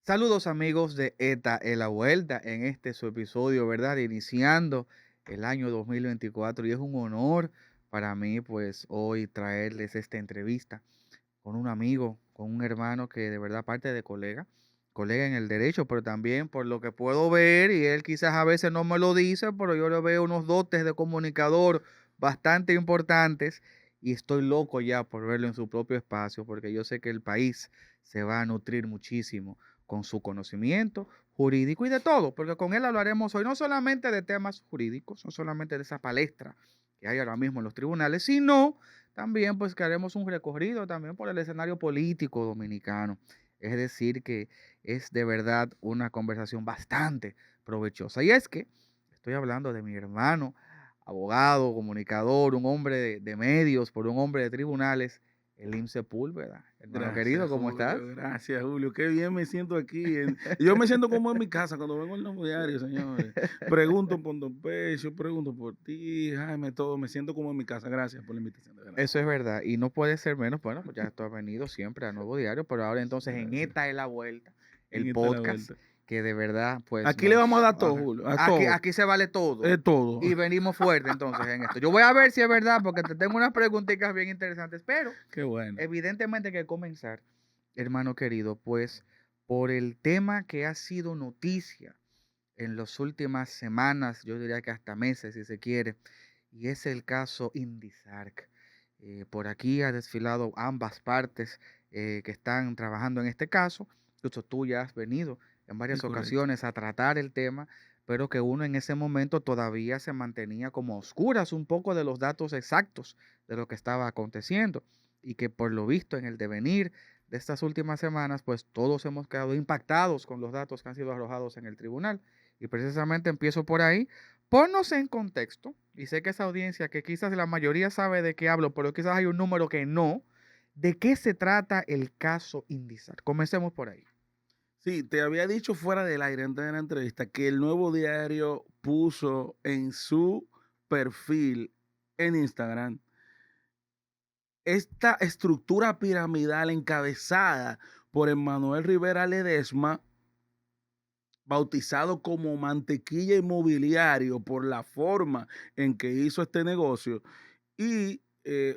Saludos amigos de ETA en la Vuelta en este su episodio, ¿verdad? Iniciando el año 2024 y es un honor para mí pues hoy traerles esta entrevista con un amigo, con un hermano que de verdad parte de colega en el derecho, pero también por lo que puedo ver y él quizás a veces no me lo dice, pero yo le veo unos dotes de comunicador bastante importantes y estoy loco ya por verlo en su propio espacio porque yo sé que el país se va a nutrir muchísimo con su conocimiento jurídico y de todo, porque con él hablaremos hoy no solamente de temas jurídicos, no solamente de esa palestra que hay ahora mismo en los tribunales, sino también pues que haremos un recorrido también por el escenario político dominicano. Es decir, que es de verdad una conversación bastante provechosa. Y es que estoy hablando de mi hermano, abogado, comunicador, un hombre de medios, por un hombre de tribunales, Elim Sepúlveda. Hermano querido, ¿cómo estás? Gracias, Julio. Qué bien me siento aquí. Yo me siento como en mi casa cuando vengo al nuevo diario, señores. Pregunto por Don Pecho, pregunto por ti, Jaime, todo. Me siento como en mi casa. Gracias por la invitación, de verdad. Eso es verdad, y no puede ser menos, bueno, pues ya tú has venido siempre a Nuevo Diario, pero ahora entonces en Gracias. esta es la vuelta, En el esta es la podcast, vuelta. que de verdad, pues Aquí le vamos a nos... dar todo, Julio, a Aquí, todo. aquí se vale todo, Es todo. y venimos fuerte entonces en esto. Yo voy a ver si es verdad, porque te tengo unas preguntitas bien interesantes, pero Qué bueno. evidentemente hay que comenzar, hermano querido, pues por el tema que ha sido noticia en las últimas semanas, yo diría que hasta meses si se quiere, y es el caso Indizarc. Por aquí ha desfilado ambas partes que están trabajando en este caso. Incluso tú ya has venido en Es varias correcto. ocasiones a tratar el tema, pero que uno en ese momento todavía se mantenía como a oscuras un poco de los datos exactos de lo que estaba aconteciendo y que por lo visto en el devenir de estas últimas semanas, pues todos hemos quedado impactados con los datos que han sido arrojados en el tribunal. Y precisamente empiezo por ahí. Ponnos en contexto, y sé que esa audiencia, que quizás la mayoría sabe de qué hablo, pero quizás hay un número que no, ¿de qué se trata el caso Indizar? Comencemos por ahí. Sí, te había dicho fuera del aire antes de la entrevista que el nuevo diario puso en su perfil en Instagram esta estructura piramidal encabezada por Emmanuel Rivera Ledesma, bautizado como Mantequilla Inmobiliario por la forma en que hizo este negocio. Y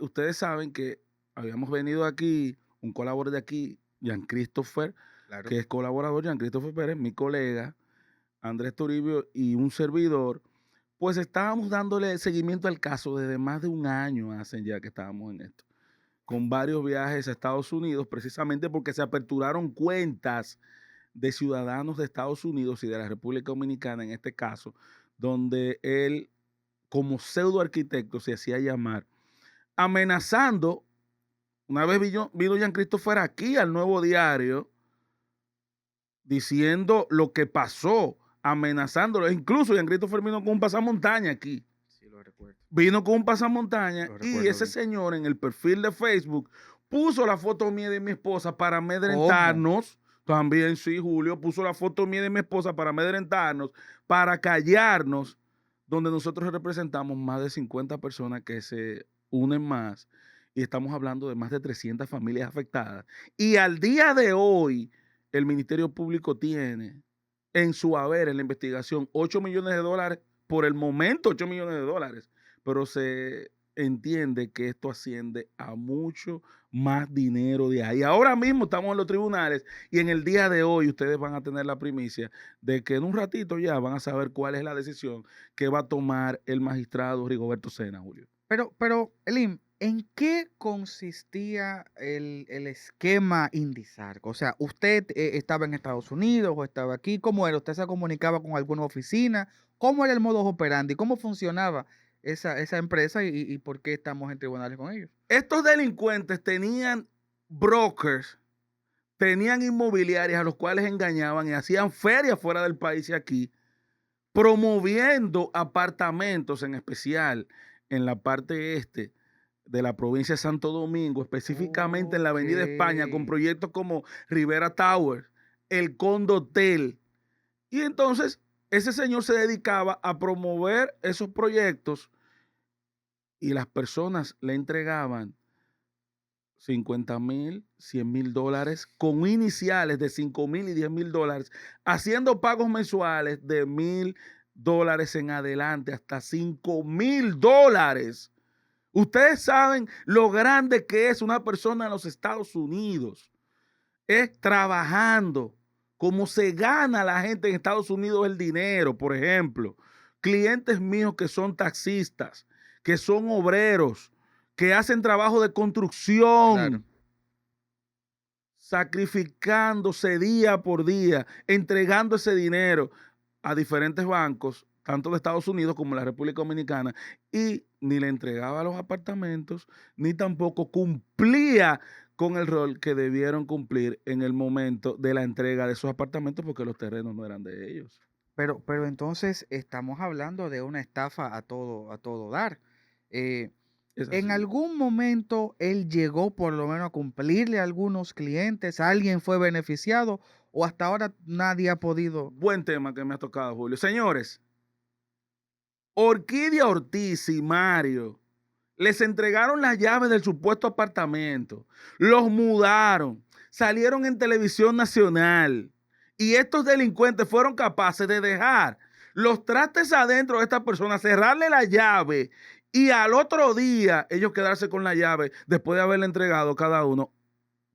ustedes saben que habíamos venido aquí, un colaborador de aquí, Jean Christopher, Claro. que es colaborador, Jean Christopher Pérez, mi colega, Andrés Toribio y un servidor, pues estábamos dándole seguimiento al caso desde más de un año, hacen ya que estábamos en esto, con varios viajes a Estados Unidos, precisamente porque se aperturaron cuentas de ciudadanos de Estados Unidos y de la República Dominicana, en este caso, donde él, como pseudo arquitecto, se hacía llamar, amenazando. Una vez vino Jean Christopher aquí al Nuevo Diario diciendo lo que pasó, amenazándolo. Incluso Jean Christopher vino con un pasamontaña aquí. Sí, lo recuerdo. Vino con un pasamontaña Lo y recuerdo ese bien. señor en el perfil de Facebook puso la foto mía y de mi esposa para ¿Cómo? amedrentarnos. También, sí, Julio, puso la foto mía y de mi esposa para amedrentarnos, para callarnos, donde nosotros representamos más de 50 personas que se unen más y estamos hablando de más de 300 familias afectadas. Y al día de hoy, el Ministerio Público tiene en su haber en la investigación $8 millones, por el momento $8 millones, pero se entiende que esto asciende a mucho más dinero de ahí. Ahora mismo estamos en los tribunales y en el día de hoy ustedes van a tener la primicia de que en un ratito ya van a saber cuál es la decisión que va a tomar el magistrado Rigoberto Sena, Julio. Pero, Elim, ¿en qué consistía el esquema Indizarc? O sea, ¿usted estaba en Estados Unidos o estaba aquí? ¿Cómo era? ¿Usted se comunicaba con alguna oficina? ¿Cómo era el modus operandi? ¿Cómo funcionaba esa empresa y por qué estamos en tribunales con ellos? Estos delincuentes tenían brokers, tenían inmobiliarias a los cuales engañaban y hacían ferias fuera del país y aquí, promoviendo apartamentos, en especial en la parte este de la provincia de Santo Domingo, específicamente en la Ok. Avenida España, con proyectos como Rivera Tower, el Condo Hotel. Y entonces ese señor se dedicaba a promover esos proyectos y las personas le entregaban $50,000, $100,000 con iniciales de $5,000 y $10,000, haciendo pagos mensuales de $1,000 en adelante, hasta $5,000. Ustedes saben lo grande que es una persona en los Estados Unidos. Es trabajando. Como se gana la gente en Estados Unidos el dinero, por ejemplo. Clientes míos que son taxistas, que son obreros, que hacen trabajo de construcción, Claro. sacrificándose día por día, entregando ese dinero a diferentes bancos, tanto de Estados Unidos como de la República Dominicana, y ni le entregaba los apartamentos, ni tampoco cumplía con el rol que debieron cumplir en el momento de la entrega de esos apartamentos, porque los terrenos no eran de ellos. Pero entonces estamos hablando de una estafa a todo dar. Eh, Es en así. algún momento él llegó por lo menos a cumplirle a algunos clientes, alguien fue beneficiado o hasta ahora nadie ha podido. Buen tema que me ha tocado, Julio. Señores, Orquídea Ortiz y Mario les entregaron las llaves del supuesto apartamento, los mudaron, salieron en televisión nacional y estos delincuentes fueron capaces de dejar los trastes adentro de esta persona, cerrarle la llave y al otro día ellos quedarse con la llave después de haberle entregado cada uno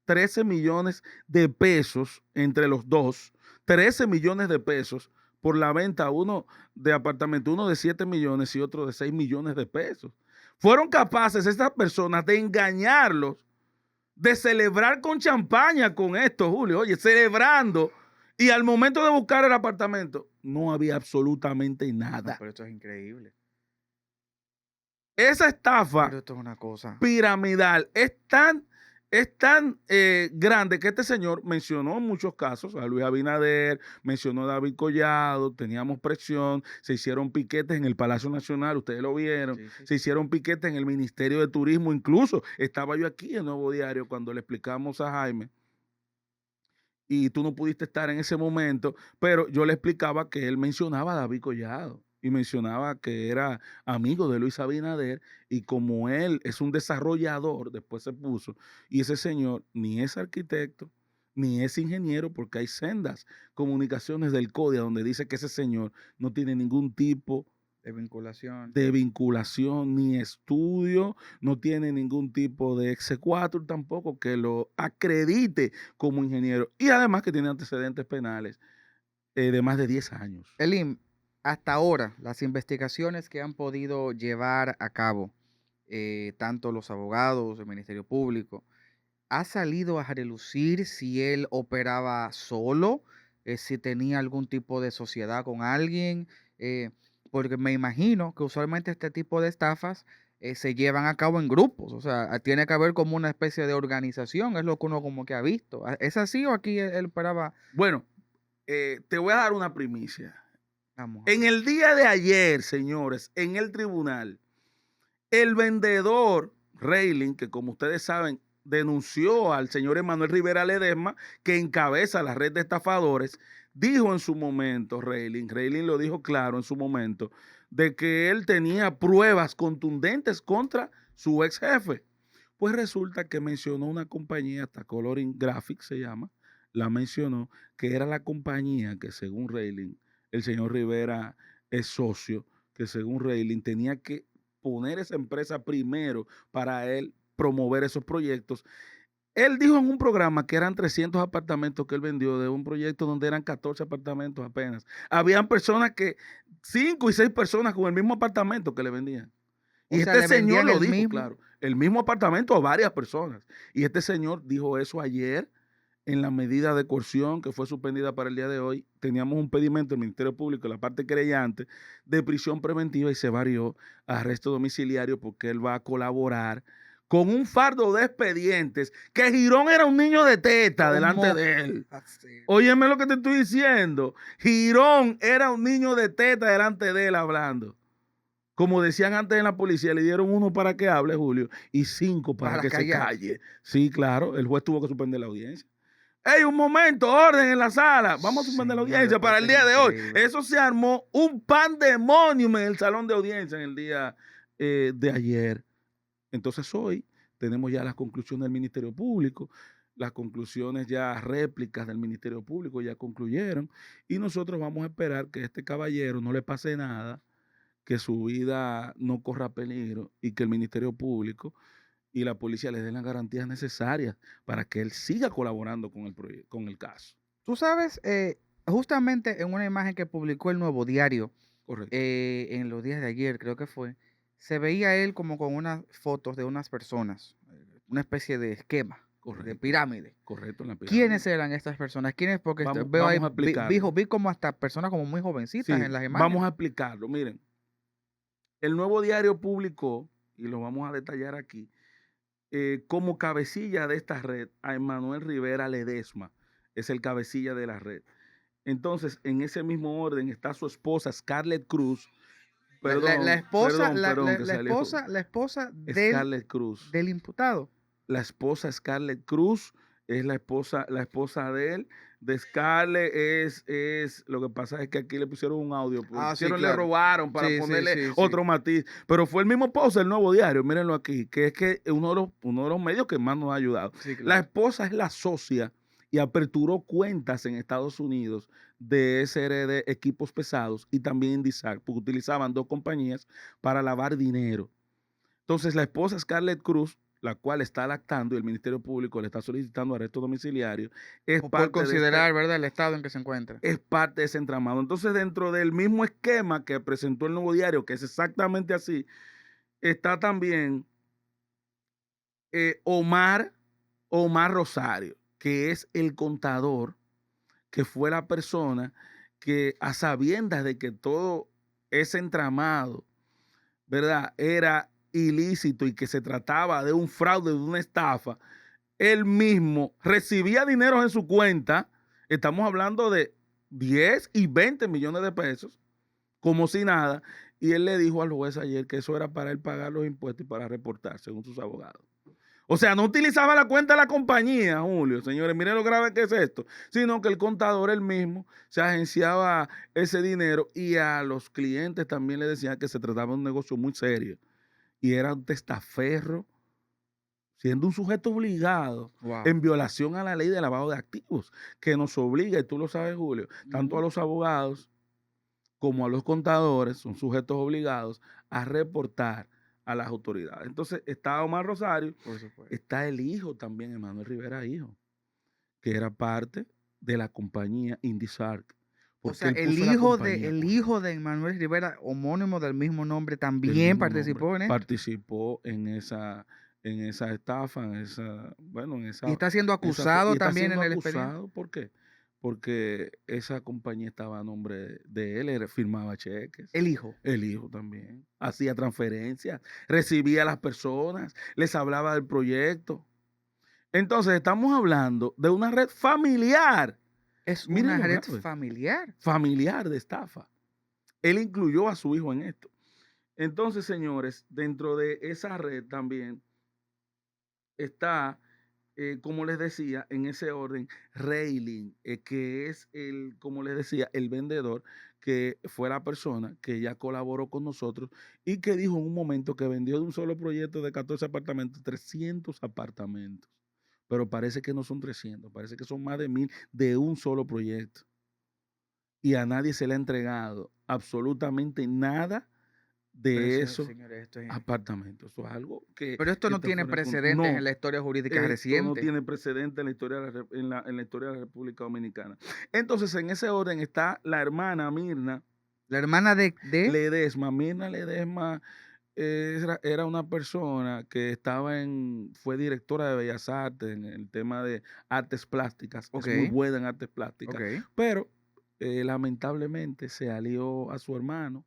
13 millones de pesos entre los dos, 13 millones de pesos por la venta, uno de apartamento, uno de 7 millones y otro de 6 millones de pesos. Fueron capaces estas personas de engañarlos, de celebrar con champaña con esto, Julio. Oye, celebrando. Y al momento de buscar el apartamento, no había absolutamente No, nada. pero esto es increíble. Esa estafa Pero esto es una cosa. piramidal es tan grande que este señor mencionó en muchos casos a Luis Abinader, mencionó a David Collado, teníamos presión, se hicieron piquetes en el Palacio Nacional, ustedes lo vieron, Sí, sí. se hicieron piquetes en el Ministerio de Turismo, incluso estaba yo aquí en Nuevo Diario cuando le explicamos a Jaime y tú no pudiste estar en ese momento, pero yo le explicaba que él mencionaba a David Collado y mencionaba que era amigo de Luis Abinader y como él es un desarrollador, después se puso, y ese señor ni es arquitecto, ni es ingeniero, porque hay sendas comunicaciones del CODIA donde dice que ese señor no tiene ningún tipo De vinculación. de vinculación ni estudio, no tiene ningún tipo de exequatur tampoco que lo acredite como ingeniero y además que tiene antecedentes penales de más de 10 años. Elim, hasta ahora, las investigaciones que han podido llevar a cabo, tanto los abogados, el Ministerio Público, ¿ha salido a relucir si él operaba solo, si tenía algún tipo de sociedad con alguien? Porque me imagino que usualmente este tipo de estafas se llevan a cabo en grupos, o sea, tiene que haber como una especie de organización, es lo que uno como que ha visto. ¿Es así o aquí él operaba? Bueno, te voy a dar una primicia. Vamos a En ver. el día de ayer, señores, en el tribunal, el vendedor Reiling, que como ustedes saben, denunció al señor Emanuel Rivera Ledesma, que encabeza la red de estafadores, dijo en su momento, Reiling lo dijo claro en su momento, de que él tenía pruebas contundentes contra su ex jefe. Pues resulta que mencionó una compañía, hasta Coloring Graphics se llama, la mencionó, que era la compañía que según Reiling, el señor Rivera es socio, que según Reiling tenía que poner esa empresa primero para él promover esos proyectos. Él dijo en un programa que eran 300 apartamentos que él vendió de un proyecto donde eran 14 apartamentos apenas. Habían personas que, 5 y 6 personas con el mismo apartamento que le vendían. O Y sea, este le señor vendían lo el dijo, mismo. claro, el mismo apartamento a varias personas. Y este señor dijo eso ayer en la medida de coerción que fue suspendida para el día de hoy. Teníamos un pedimento del Ministerio Público, la parte querellante, de prisión preventiva y se varió a arresto domiciliario porque él va a colaborar con un fardo de expedientes que Girón era un niño de teta delante ¿Cómo de él. así? Óyeme lo que te estoy diciendo. Girón era un niño de teta delante de él hablando. Como decían antes en la policía, le dieron 1 para que hable, Julio, y 5 para que se callar. calle. Sí, claro, el juez tuvo que suspender la audiencia. ¡Ey, un momento! ¡Orden en la sala! Vamos a suspender la Señores, audiencia pero para el esto es día de hoy. increíble. Eso se armó un pandemonium en el salón de audiencia en el día de ayer. Entonces hoy tenemos ya las conclusiones del Ministerio Público, las conclusiones ya réplicas del Ministerio Público ya concluyeron y nosotros vamos a esperar que a este caballero no le pase nada, que su vida no corra peligro y que el Ministerio Público y la policía le den las garantías necesarias para que él siga colaborando con con el caso. Tú sabes, justamente en una imagen que publicó el Nuevo Diario, Correcto. en los días de ayer, creo que fue, se veía él como con unas fotos de unas personas, una especie de esquema, de Correcto. pirámide. Correcto, en la pirámide. ¿Quiénes eran estas personas? ¿Quiénes? Porque veo ahí, Vamos a explicarlo. vi como hasta personas como muy jovencitas Sí, en las imágenes. vamos a explicarlo. Miren, el Nuevo Diario publicó, y lo vamos a detallar aquí, como cabecilla de esta red a Emanuel Rivera Ledesma, es el cabecilla de la red. Entonces, en ese mismo orden está su esposa Scarlett Cruz. La esposa Scarlett Cruz. del imputado. La esposa Scarlett Cruz es la esposa de él. De Scarlett es, lo que pasa es que aquí le pusieron un audio, Sí, le claro. robaron para Sí, ponerle otro matiz, pero fue el mismo post del Nuevo Diario, mírenlo aquí, que es que uno de los medios que más nos ha ayudado. Sí, claro. La esposa es la socia y aperturó cuentas en Estados Unidos de SRD Equipos Pesados y también Indizar, porque utilizaban dos compañías para lavar dinero. Entonces, la esposa Scarlett Cruz, la cual está lactando y el Ministerio Público le está solicitando arresto domiciliario, es Por parte considerar, ¿verdad?, el estado en que se encuentra. Es parte de ese entramado. Entonces, dentro del mismo esquema que presentó el Nuevo Diario, que es exactamente así, está también Omar Rosario, que es el contador, que fue la persona que, a sabiendas de que todo ese entramado, ¿verdad?, era ilícito y que se trataba de un fraude, de una estafa, él mismo recibía dinero en su cuenta, estamos hablando de 10 y 20 millones de pesos, como si nada, y él le dijo al juez ayer que eso era para él pagar los impuestos y para reportar, según sus abogados. O sea, no utilizaba la cuenta de la compañía, Julio, señores, miren lo grave que es esto, sino que el contador él mismo se agenciaba ese dinero y a los clientes también le decían que se trataba de un negocio muy serio y era un testaferro, siendo un sujeto obligado en violación a la ley de lavado de activos, que nos obliga, y tú lo sabes, Julio, tanto a los abogados como a los contadores, son sujetos obligados a reportar a las autoridades. Entonces está Omar Rosario, está el hijo también, Emanuel Rivera, hijo, que era parte de la compañía Indizarc. O sea, el hijo de Emanuel Rivera, homónimo del mismo nombre, también participó en esto. Participó en esa estafa, en esa. Y está siendo acusado también en el expediente. ¿Por qué? Porque esa compañía estaba a nombre de él, firmaba cheques. El hijo. El hijo también. Hacía transferencias, recibía a las personas, les hablaba del proyecto. Entonces, estamos hablando de una red familiar. Es una red familiar. Familiar de estafa. Él incluyó a su hijo en esto. Entonces, señores, dentro de esa red también está, como les decía, en ese orden, Railing, que es como les decía, el vendedor, que fue la persona que ya colaboró con nosotros y que dijo en un momento que vendió de un solo proyecto de 14 apartamentos, 300 apartamentos. Pero parece que no son 300, parece que son más de 1000 de un solo proyecto. Y a nadie se le ha entregado absolutamente nada de esos apartamentos. Eso es algo que... Pero esto no tiene precedentes en la historia jurídica reciente. No tiene precedentes en la historia de la República Dominicana. Entonces, en ese orden está la hermana Mirna. La hermana de Ledesma. Mirna Ledesma era una persona que fue directora de Bellas Artes en el tema de artes plásticas. Es muy buena en artes plásticas. Pero lamentablemente se alió a su hermano.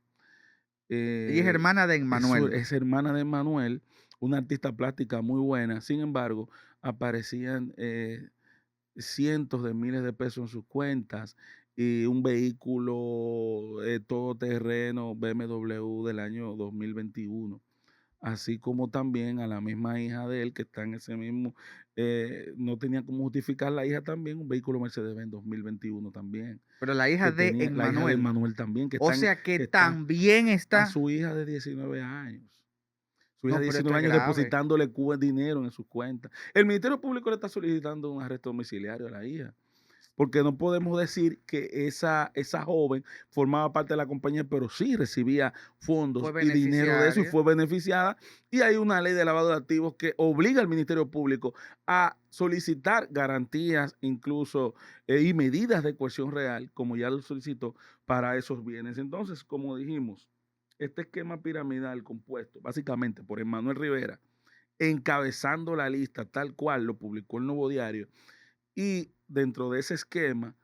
Ella es hermana de Emanuel. Es hermana de Emanuel, una artista plástica muy buena. Sin embargo, aparecían cientos de miles de pesos en sus cuentas y un vehículo todoterreno BMW del año 2021. Así como también a la misma hija de él, que está en ese mismo, no tenía cómo justificar la hija también, un vehículo Mercedes-Benz 2021 también. Pero la hija de Emanuel. La hija de Emanuel también. O sea que también está. Su hija de 19 años. Su hija No, de pero esto 19 es años grave. depositándole dinero en sus cuentas. El Ministerio Público le está solicitando un arresto domiciliario a la hija. Porque no podemos decir que esa joven formaba parte de la compañía, pero sí recibía Fue fondos y dinero de eso y beneficiaria. fue beneficiada. Y hay una ley de lavado de activos que obliga al Ministerio Público a solicitar garantías, incluso y medidas de coerción real, como ya lo solicitó, para esos bienes. Entonces, como dijimos, este esquema piramidal compuesto básicamente por Emmanuel Rivera, encabezando la lista tal cual lo publicó el Nuevo Diario, y dentro de ese esquema,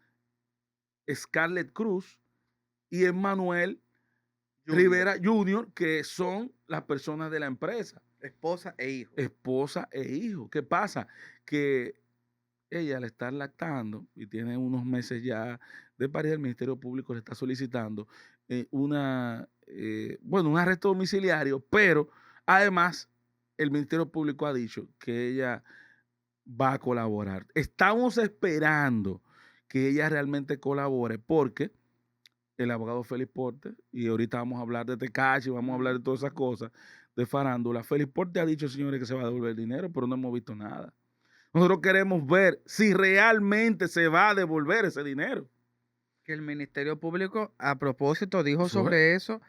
Scarlett Cruz y Emmanuel Junior, Rivera Jr., que son las personas de la empresa, esposa e hijo. esposa e hijo. ¿Qué pasa? Que ella le está lactando y tiene unos meses ya de parir. El Ministerio Público le está solicitando un arresto domiciliario, pero además el Ministerio Público ha dicho que ella va a colaborar. Estamos esperando que ella realmente colabore porque el abogado Félix Porte, y ahorita vamos a hablar de Tecachi, vamos a hablar de todas esas cosas de farándula. Félix Porte ha dicho, señores, que se va a devolver el dinero, pero no hemos visto nada. Nosotros queremos ver si realmente se va a devolver ese dinero. Que el Ministerio Público, a propósito, dijo Eso es. sobre eso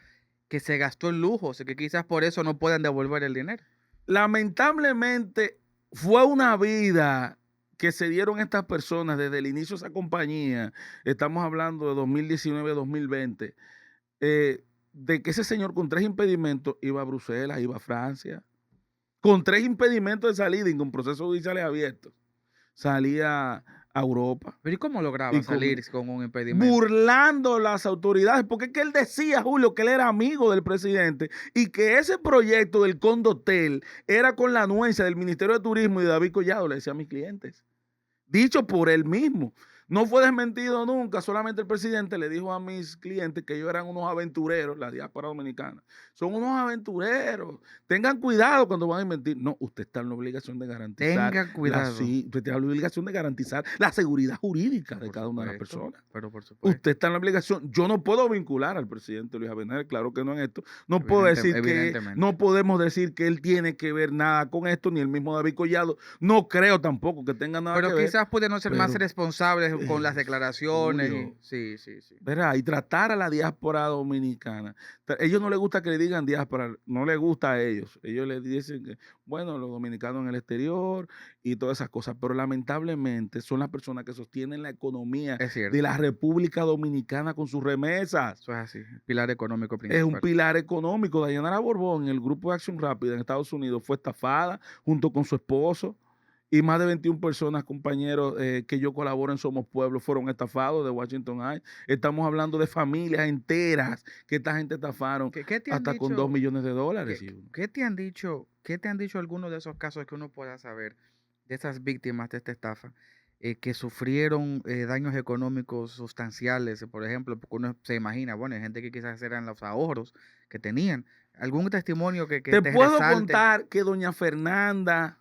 que se gastó en lujos y que quizás por eso no puedan devolver el dinero. Lamentablemente fue una vida que se dieron estas personas desde el inicio de esa compañía. Estamos hablando de 2019-2020. De que ese señor con 3 impedimentos iba a Bruselas, iba a Francia, con 3 impedimentos de salida y con procesos judiciales abiertos, salía a Europa Pero ¿y cómo lograba y salir con un impedimento? burlando las autoridades, porque es que él decía, Julio, que él era amigo del presidente y que ese proyecto del Condotel era con la anuencia del Ministerio de Turismo y de David Collado, le decía a mis clientes, dicho por él mismo. No fue desmentido nunca, solamente el presidente le dijo a mis clientes que ellos eran unos aventureros, la diáspora dominicana. Son unos aventureros. Tengan cuidado cuando van a invertir. No, usted está en la obligación de garantizar Tenga cuidado. usted tiene la obligación de garantizar la seguridad jurídica de Por cada una de las supuesto, personas. pero por supuesto. Usted está en la obligación. Yo no puedo vincular al presidente Luis Abinader, claro que no en esto. No puedo decir Evidentemente. no podemos decir que él tiene que ver nada con esto, ni el mismo David Collado. No creo tampoco que tenga nada Pero que ver. quizás pudieron ser más pero, responsables con las declaraciones. Julio, Sí, sí, sí. ¿verdad? Y tratar a la diáspora dominicana. A ellos no les gusta que le digan diáspora, no les gusta a ellos. Ellos les dicen que, bueno, los dominicanos en el exterior y todas esas cosas, pero lamentablemente son las personas que sostienen la economía Es cierto. de la República Dominicana con sus remesas. Eso es así. El pilar económico Es principal. un pilar económico. Dayanara Borbón, en el grupo de Acción Rápida en Estados Unidos, fue estafada junto con su esposo. Y más de 21 personas, compañeros, que yo colaboro en Somos Pueblo, fueron estafados de Washington High. Estamos hablando de familias enteras que esta gente estafaron ¿Qué te han hasta con dicho? $2 millones. ¿Qué te han dicho? ¿Qué te han dicho algunos de esos casos que uno pueda saber de esas víctimas de esta estafa que sufrieron daños económicos sustanciales? Por ejemplo, porque uno se imagina, bueno, hay gente que quizás eran los ahorros que tenían. ¿Algún testimonio que Te te puedo resalte? contar que doña Fernanda,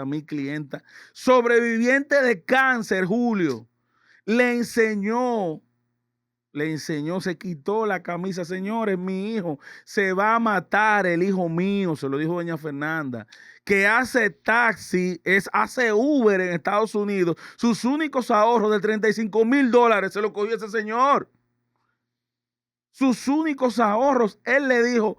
mi clienta, sobreviviente de cáncer, Julio, le enseñó, se quitó la camisa. Señores, mi hijo se va a matar, el hijo mío, se lo dijo doña Fernanda, que hace taxi, hace Uber en Estados Unidos. Sus únicos ahorros de $35,000 se lo cogió ese señor. Sus únicos ahorros, él le dijo,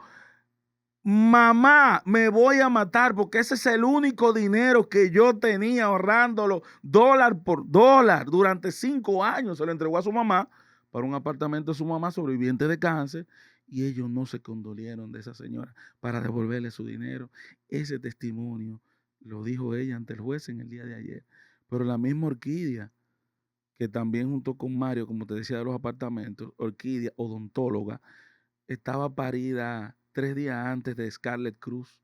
mamá, me voy a matar porque ese es el único dinero que yo tenía ahorrándolo dólar por dólar durante 5 años. Se lo entregó a su mamá para un apartamento de su mamá sobreviviente de cáncer y ellos no se condolieron de esa señora para devolverle su dinero. Ese testimonio lo dijo ella ante el juez en el día de ayer. Pero la misma Orquídea, que también junto con Mario, como te decía de los apartamentos, Orquídea, odontóloga, estaba parida 3 días antes de Scarlett Cruz.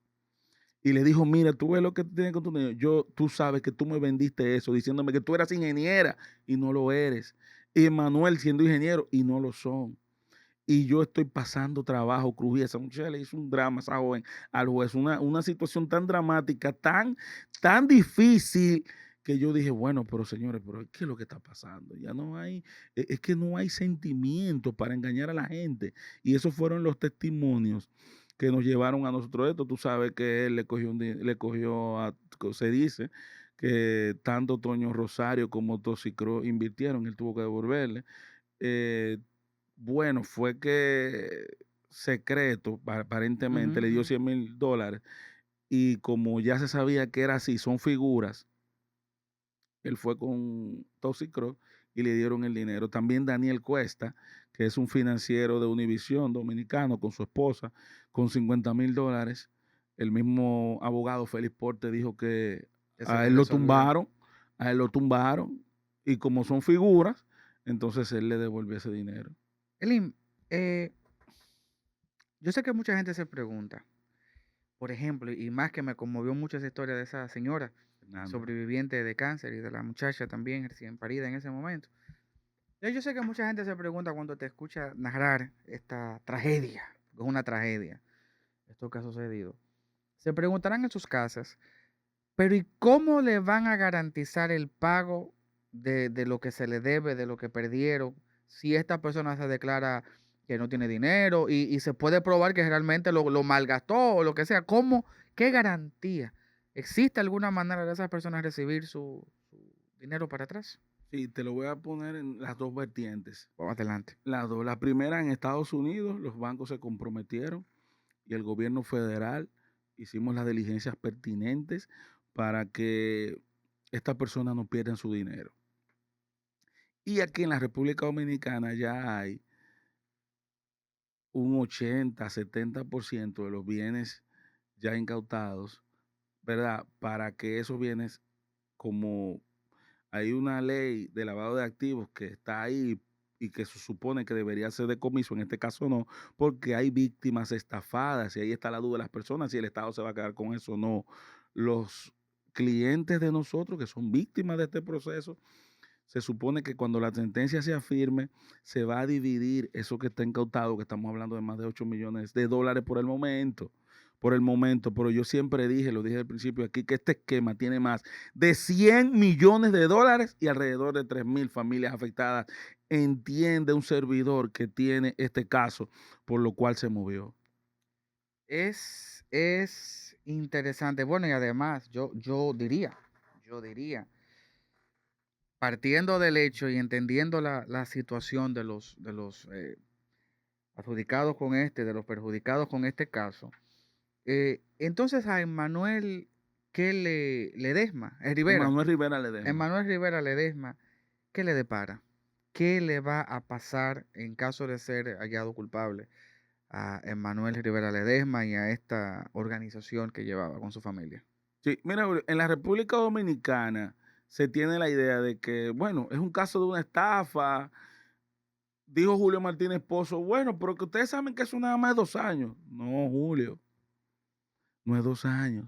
Y le dijo, mira, tú ves lo que tienes con tu niño. Tú sabes que tú me vendiste eso, diciéndome que tú eras ingeniera y no lo eres. Y Manuel siendo ingeniero y no lo son. Y yo estoy pasando trabajo, Cruz. Y esa muchacha le hizo un drama, esa joven, al juez. Una situación tan dramática, tan difícil, que yo dije, bueno, pero señores, pero ¿qué es lo que está pasando? Ya no hay, es que no hay sentimientos para engañar a la gente. Y esos fueron los testimonios que nos llevaron a nosotros esto. Tú sabes que él se dice que tanto Toño Rosario como Toxicro invirtieron, él tuvo que devolverle. Eh, bueno, fue que secreto, aparentemente, Ujú, le dio ujú. $100,000 y como ya se sabía que era así, son figuras, él fue con Toxicro y le dieron el dinero. También Daniel Cuesta, que es un financiero de Univisión dominicano con su esposa, con $50,000. El mismo abogado Félix Porte dijo que Que se a le él lo resolvió. tumbaron, a él lo tumbaron, y como son figuras, entonces él le devolvió ese dinero. Elim, eh, yo sé que mucha gente se pregunta, por ejemplo, y más que me conmovió mucho esa historia de esa señora Fernanda. sobreviviente de cáncer y de la muchacha también recién parida en ese momento. Yo sé que mucha gente se pregunta cuando te escucha narrar esta tragedia, porque es una tragedia, esto que ha sucedido. Se preguntarán en sus casas, pero ¿y cómo le van a garantizar el pago de lo que se le debe, de lo que perdieron, si esta persona se declara que no tiene dinero y se puede probar que realmente lo malgastó o lo que sea? ¿Cómo? ¿Qué garantía? ¿Existe alguna manera de esas personas recibir su dinero para atrás? Sí, te lo voy a poner en las dos vertientes. Vamos adelante. Las dos. La primera, en Estados Unidos, los bancos se comprometieron y el gobierno federal hicimos las diligencias pertinentes para que estas personas no pierdan su dinero. Y aquí en la República Dominicana ya hay un 80-70% de los bienes ya incautados, ¿verdad? Para que esos bienes, como hay una ley de lavado de activos que está ahí y que se supone que debería ser decomiso, en este caso no, porque hay víctimas estafadas y ahí está la duda de las personas si el Estado se va a quedar con eso o no. Los clientes de nosotros que son víctimas de este proceso, se supone que cuando la sentencia sea firme, se va a dividir eso que está incautado, que estamos hablando de más de $8 millones por el momento, pero yo siempre dije, lo dije al principio aquí, que este esquema tiene más de $100 millones y alrededor de 3,000 familias afectadas. Entiende un servidor que tiene este caso, por lo cual se movió. Es interesante. Bueno, y además, yo diría, partiendo del hecho y entendiendo la situación de los adjudicados con de los perjudicados con este caso, entonces a Emmanuel, ¿qué Ledesma? Rivera, Manuel Rivera Ledesma. Emmanuel Rivera Ledesma, ¿qué le depara? ¿Qué le va a pasar en caso de ser hallado culpable a Emmanuel Rivera Ledesma y a esta organización que llevaba con su familia? Sí, mira, en la República Dominicana se tiene la idea de que, bueno, es un caso de una estafa. Dijo Julio Martínez Pozo, bueno, pero que ustedes saben que eso nada más es 2 años. No, Julio, no es 2 años,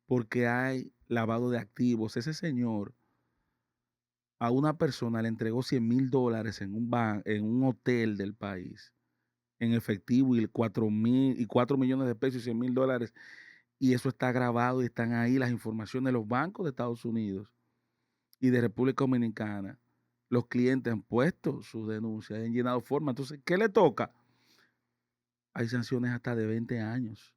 porque hay lavado de activos. Ese señor a una persona le entregó $100,000 en un hotel del país, en efectivo, y 4 millones de pesos y $100,000. Y eso está grabado y están ahí las informaciones de los bancos de Estados Unidos y de República Dominicana. Los clientes han puesto sus denuncias, han llenado formas. Entonces, ¿qué le toca? Hay sanciones hasta de 20 años.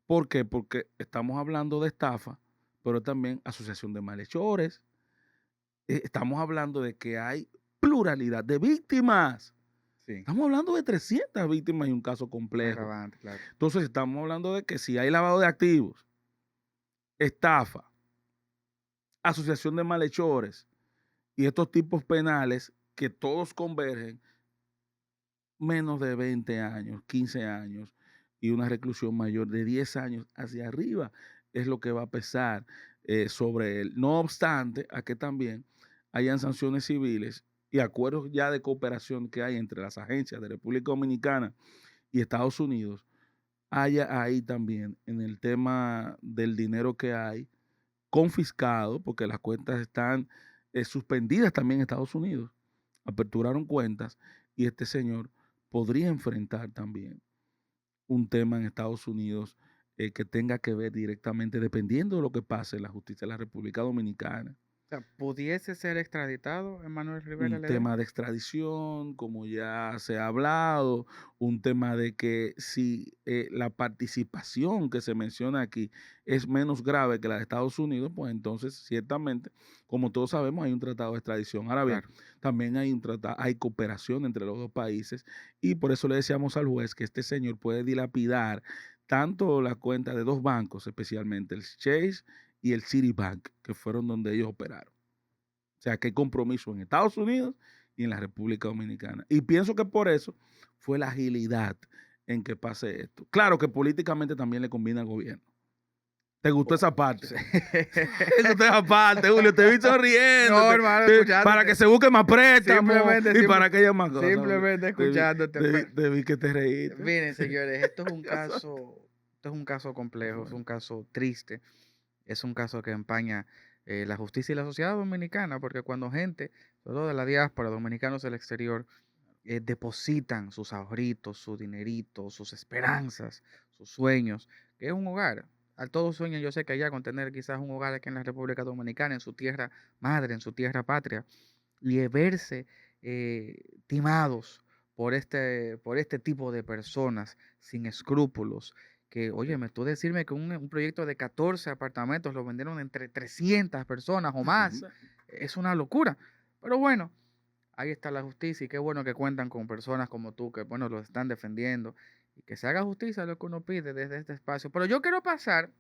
¿Por qué? Porque estamos hablando de estafa, pero también asociación de malhechores. Estamos hablando de que hay pluralidad de víctimas. Sí, Estamos hablando de 300 víctimas y un caso complejo. agravante, claro. Entonces, estamos hablando de que si hay lavado de activos, estafa, asociación de malhechores y estos tipos penales que todos convergen, menos de 20 años, 15 años y una reclusión mayor de 10 años hacia arriba es lo que va a pesar sobre él. No obstante, a que también hayan sanciones civiles y acuerdos ya de cooperación que hay entre las agencias de República Dominicana y Estados Unidos, haya ahí también en el tema del dinero que hay confiscado, porque las cuentas están suspendidas también en Estados Unidos, aperturaron cuentas y este señor podría enfrentar también un tema en Estados Unidos que tenga que ver directamente, dependiendo de lo que pase en la justicia de la República Dominicana. O sea, ¿pudiese ser extraditado Emmanuel Rivera Un Ledesma? tema de extradición, como ya se ha hablado, un tema de que si la participación que se menciona aquí es menos grave que la de Estados Unidos, pues entonces ciertamente, como todos sabemos, hay un tratado de extradición. Ahora bien, Claro. también hay hay cooperación entre los dos países y por eso le decíamos al juez que este señor puede dilapidar tanto la cuenta de dos bancos, especialmente el Chase y el Citibank, que fueron donde ellos operaron. O sea, que hay compromiso en Estados Unidos y en la República Dominicana. Y pienso que por eso fue la agilidad en que pase esto. Claro que políticamente también le conviene al gobierno. ¿Te gustó esa parte? Sí. ¿Te gustó esa parte, Julio? Te vi sonriendo. No, hermano, para escuchándote. que se busque más préstamos Simplemente, y para que haya más cosas. Julio. simplemente escuchándote. Te vi que te reíste. Miren, señores, esto es un caso complejo, es un caso triste, es un caso que empaña la justicia y la sociedad dominicana, porque cuando gente, sobre todo de la diáspora, dominicanos del exterior, depositan sus ahorritos, su dinerito, sus esperanzas, sus sueños, que es un hogar. A todos sueñan, yo sé que allá con tener quizás un hogar aquí en la República Dominicana, en su tierra madre, en su tierra patria, y verse timados por este tipo de personas sin escrúpulos. Que, oye, tú decirme que un proyecto de 14 apartamentos lo vendieron entre 300 personas o más, es una locura. Pero bueno, ahí está la justicia y qué bueno que cuentan con personas como tú que, bueno, lo están defendiendo y que se haga justicia es lo que uno pide desde este espacio. Pero yo quiero pasar,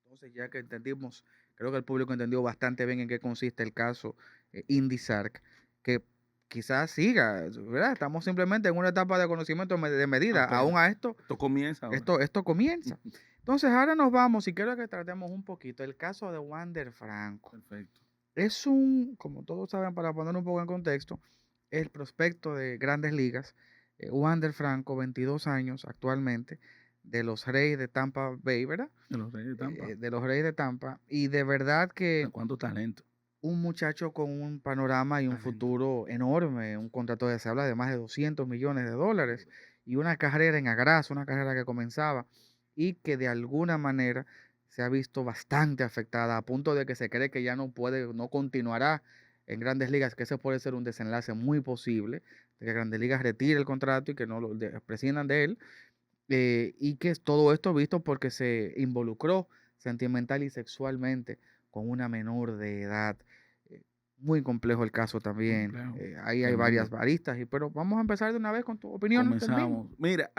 entonces ya que entendimos, creo que el público entendió bastante bien en qué consiste el caso IndySark, que quizás siga, ¿verdad? Estamos simplemente en una etapa de conocimiento de medida. Aún a esto, Esto comienza ahora. esto comienza. Entonces ahora nos vamos y quiero que tratemos un poquito el caso de Wander Franco. Perfecto. Es como todos saben, para poner un poco en contexto, el prospecto de Grandes Ligas, Wander Franco, 22 años actualmente, de los Reyes de Tampa Bay, ¿verdad? De los Reyes de Tampa. De los Reyes de Tampa. Y de verdad que ¿Cuánto talento? un muchacho con un panorama y un futuro enorme, un contrato se habla de más de 200 millones de dólares y una carrera en agraso, una carrera que comenzaba y que de alguna manera se ha visto bastante afectada a punto de que se cree que ya no continuará en Grandes Ligas, que ese puede ser un desenlace muy posible, de que Grandes Ligas retire el contrato y que no lo prescindan de él, y que todo esto visto porque se involucró sentimental y sexualmente con una menor de edad. Muy complejo el caso también. Ahí hay varias aristas, pero vamos a empezar de una vez con tu opinión del mismo. Comenzamos. Mira,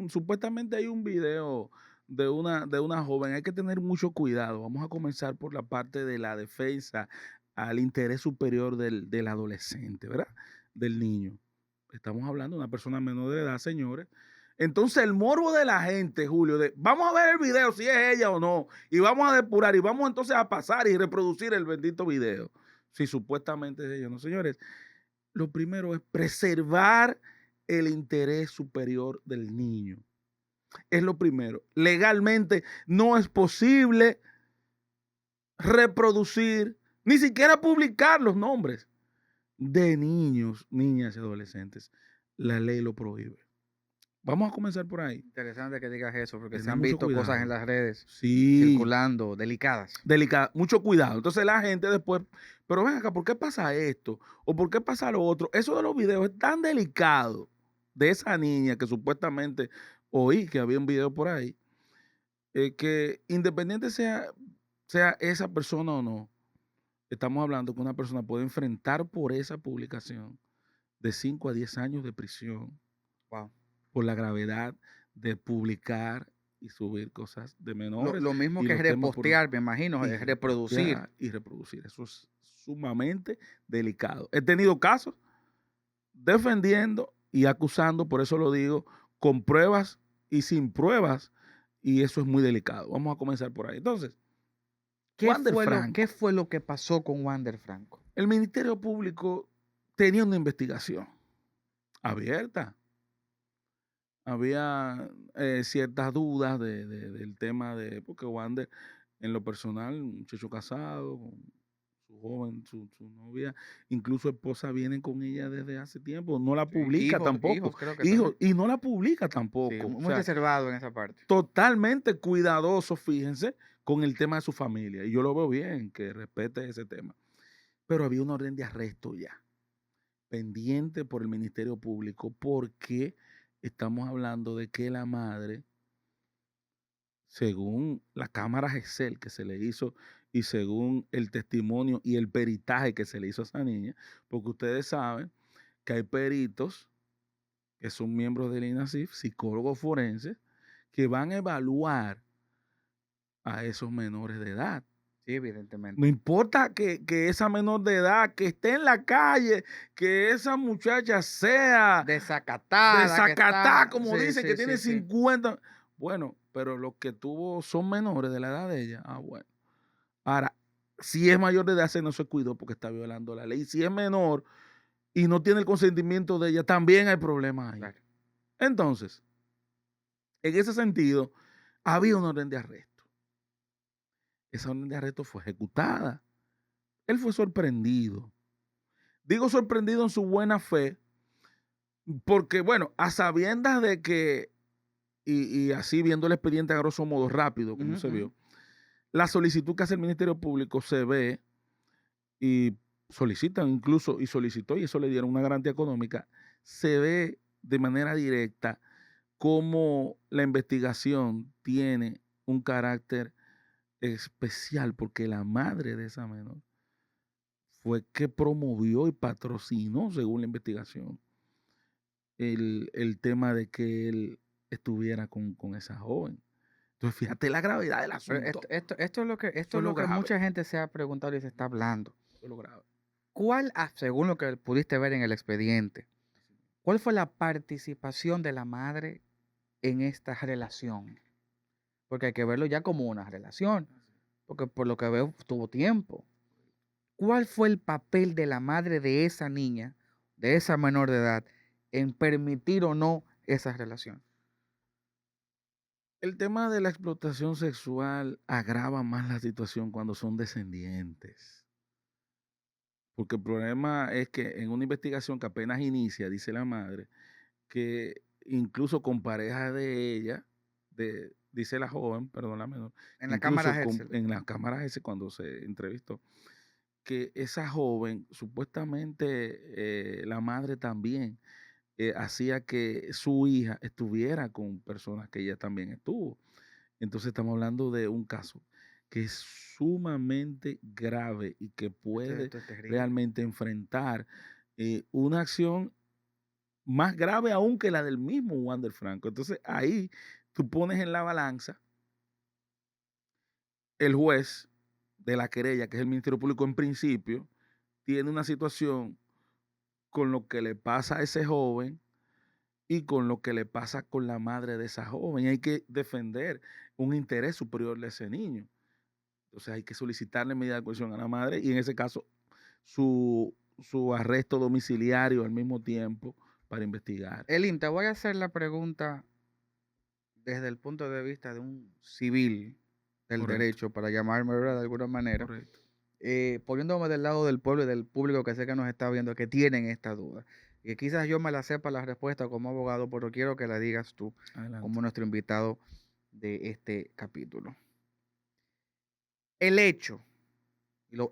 supuestamente hay un video de una joven. Hay que tener mucho cuidado. Vamos a comenzar por la parte de la defensa al interés superior del adolescente, ¿verdad? Del niño. Estamos hablando de una persona menor de edad, señores. Entonces, el morbo de la gente, Julio, vamos a ver el video si es ella o no, y vamos a depurar, y vamos entonces a pasar y reproducir el bendito video, si supuestamente es ella, ¿no, señores? Lo primero es preservar el interés superior del niño. Es lo primero. Legalmente no es posible reproducir, ni siquiera publicar los nombres de niños, niñas y adolescentes. La ley lo prohíbe. Vamos a comenzar por ahí. Interesante que digas eso, porque se Tener han mucho visto cuidado. cosas en las redes Sí. circulando, delicadas. Mucho cuidado. Entonces la gente después, pero ven acá, ¿por qué pasa esto? ¿O por qué pasa lo otro? Eso de los videos es tan delicado de esa niña que supuestamente oí que había un video por ahí, que independiente sea esa persona o no, estamos hablando que una persona puede enfrentar por esa publicación de 5 a 10 años de prisión. Wow. Por la gravedad de publicar y subir cosas de menores. Lo mismo que repostear, me imagino, es reproducir. Y reproducir. Eso es sumamente delicado. He tenido casos defendiendo y acusando, por eso lo digo, con pruebas y sin pruebas, y eso es muy delicado. Vamos a comenzar por ahí. Entonces, ¿qué fue lo que pasó con Wander Franco? El Ministerio Público tenía una investigación abierta. Había ciertas dudas del tema porque Wander, en lo personal, un muchacho casado, con su joven, su novia, incluso esposa, viene con ella desde hace tiempo, no la publica tampoco. Hijos, creo que y no la publica tampoco. Sí, muy reservado en esa parte. Totalmente cuidadoso, fíjense, con el tema de su familia. Y yo lo veo bien, que respete ese tema. pero había una orden de arresto ya, pendiente por el Ministerio Público, porque estamos hablando de que la madre, según la cámara GESEL que se le hizo y según el testimonio y el peritaje que se le hizo a esa niña, porque ustedes saben que hay peritos que son miembros del INASIF, psicólogos forenses, que van a evaluar a esos menores de edad. Sí, No evidentemente. importa que esa menor de edad, que esté en la calle, que esa muchacha sea Desacatada, que desacatada, está. como Sí, dice, que sí, tiene sí, sí. 50. Bueno, pero los que tuvo son menores de la edad de ella. Bueno. Ahora, si es mayor de edad, se no se cuidó porque está violando la ley. Si es menor y no tiene el consentimiento de ella, también hay problemas ahí. Claro. Entonces, en ese sentido, había una orden de arresto. Esa orden de arresto fue ejecutada. Él fue sorprendido. Digo sorprendido en su buena fe, porque, bueno, a sabiendas de que, y así viendo el expediente a grosso modo rápido, como se vio, la solicitud que hace el Ministerio Público se ve y solicitan incluso, y solicitó, y eso le dieron una garantía económica, se ve de manera directa cómo la investigación tiene un carácter especial, porque la madre de esa menor fue que promovió y patrocinó, según la investigación, el tema de que él estuviera con esa joven. Entonces, fíjate la gravedad del Pero asunto. esto es lo que, Eso esto es es lo lo que grave. mucha gente se ha preguntado y se está hablando. Eso es lo grave. ¿Cuál, según lo que pudiste ver en el expediente, cuál fue la participación de la madre en esta relación? Porque hay que verlo ya como una relación, porque por lo que veo tuvo tiempo. ¿Cuál fue el papel de la madre de esa niña, de esa menor de edad, en permitir o no esa relación? El tema de la explotación sexual agrava más la situación cuando son descendientes. Porque el problema es que en una investigación que apenas inicia, dice la madre, que incluso con pareja de ella, dice la joven, perdón, la menor, En que la cámara incluso Herschel. en la cámara ese cuando se entrevistó, que esa joven, supuestamente la madre también hacía que su hija estuviera con personas que ella también estuvo. Entonces estamos hablando de un caso que es sumamente grave y que puede Esto es terrible. realmente enfrentar una acción más grave aún que la del mismo Wander Franco. Entonces ahí tú pones en la balanza el juez de la querella, que es el Ministerio Público en principio, tiene una situación con lo que le pasa a ese joven y con lo que le pasa con la madre de esa joven. Y hay que defender un interés superior de ese niño. Entonces hay que solicitarle medida de coerción a la madre y en ese caso su arresto domiciliario al mismo tiempo para investigar. Elin, te voy a hacer la pregunta desde el punto de vista de un civil del Correcto, derecho, para llamarme, ¿verdad? De alguna manera, correcto. poniéndome del lado del pueblo y del público que sé que nos está viendo, que tienen esta duda. Y quizás yo me la sepa la respuesta como abogado, pero quiero que la digas tú Adelante. como nuestro invitado de este capítulo. El hecho,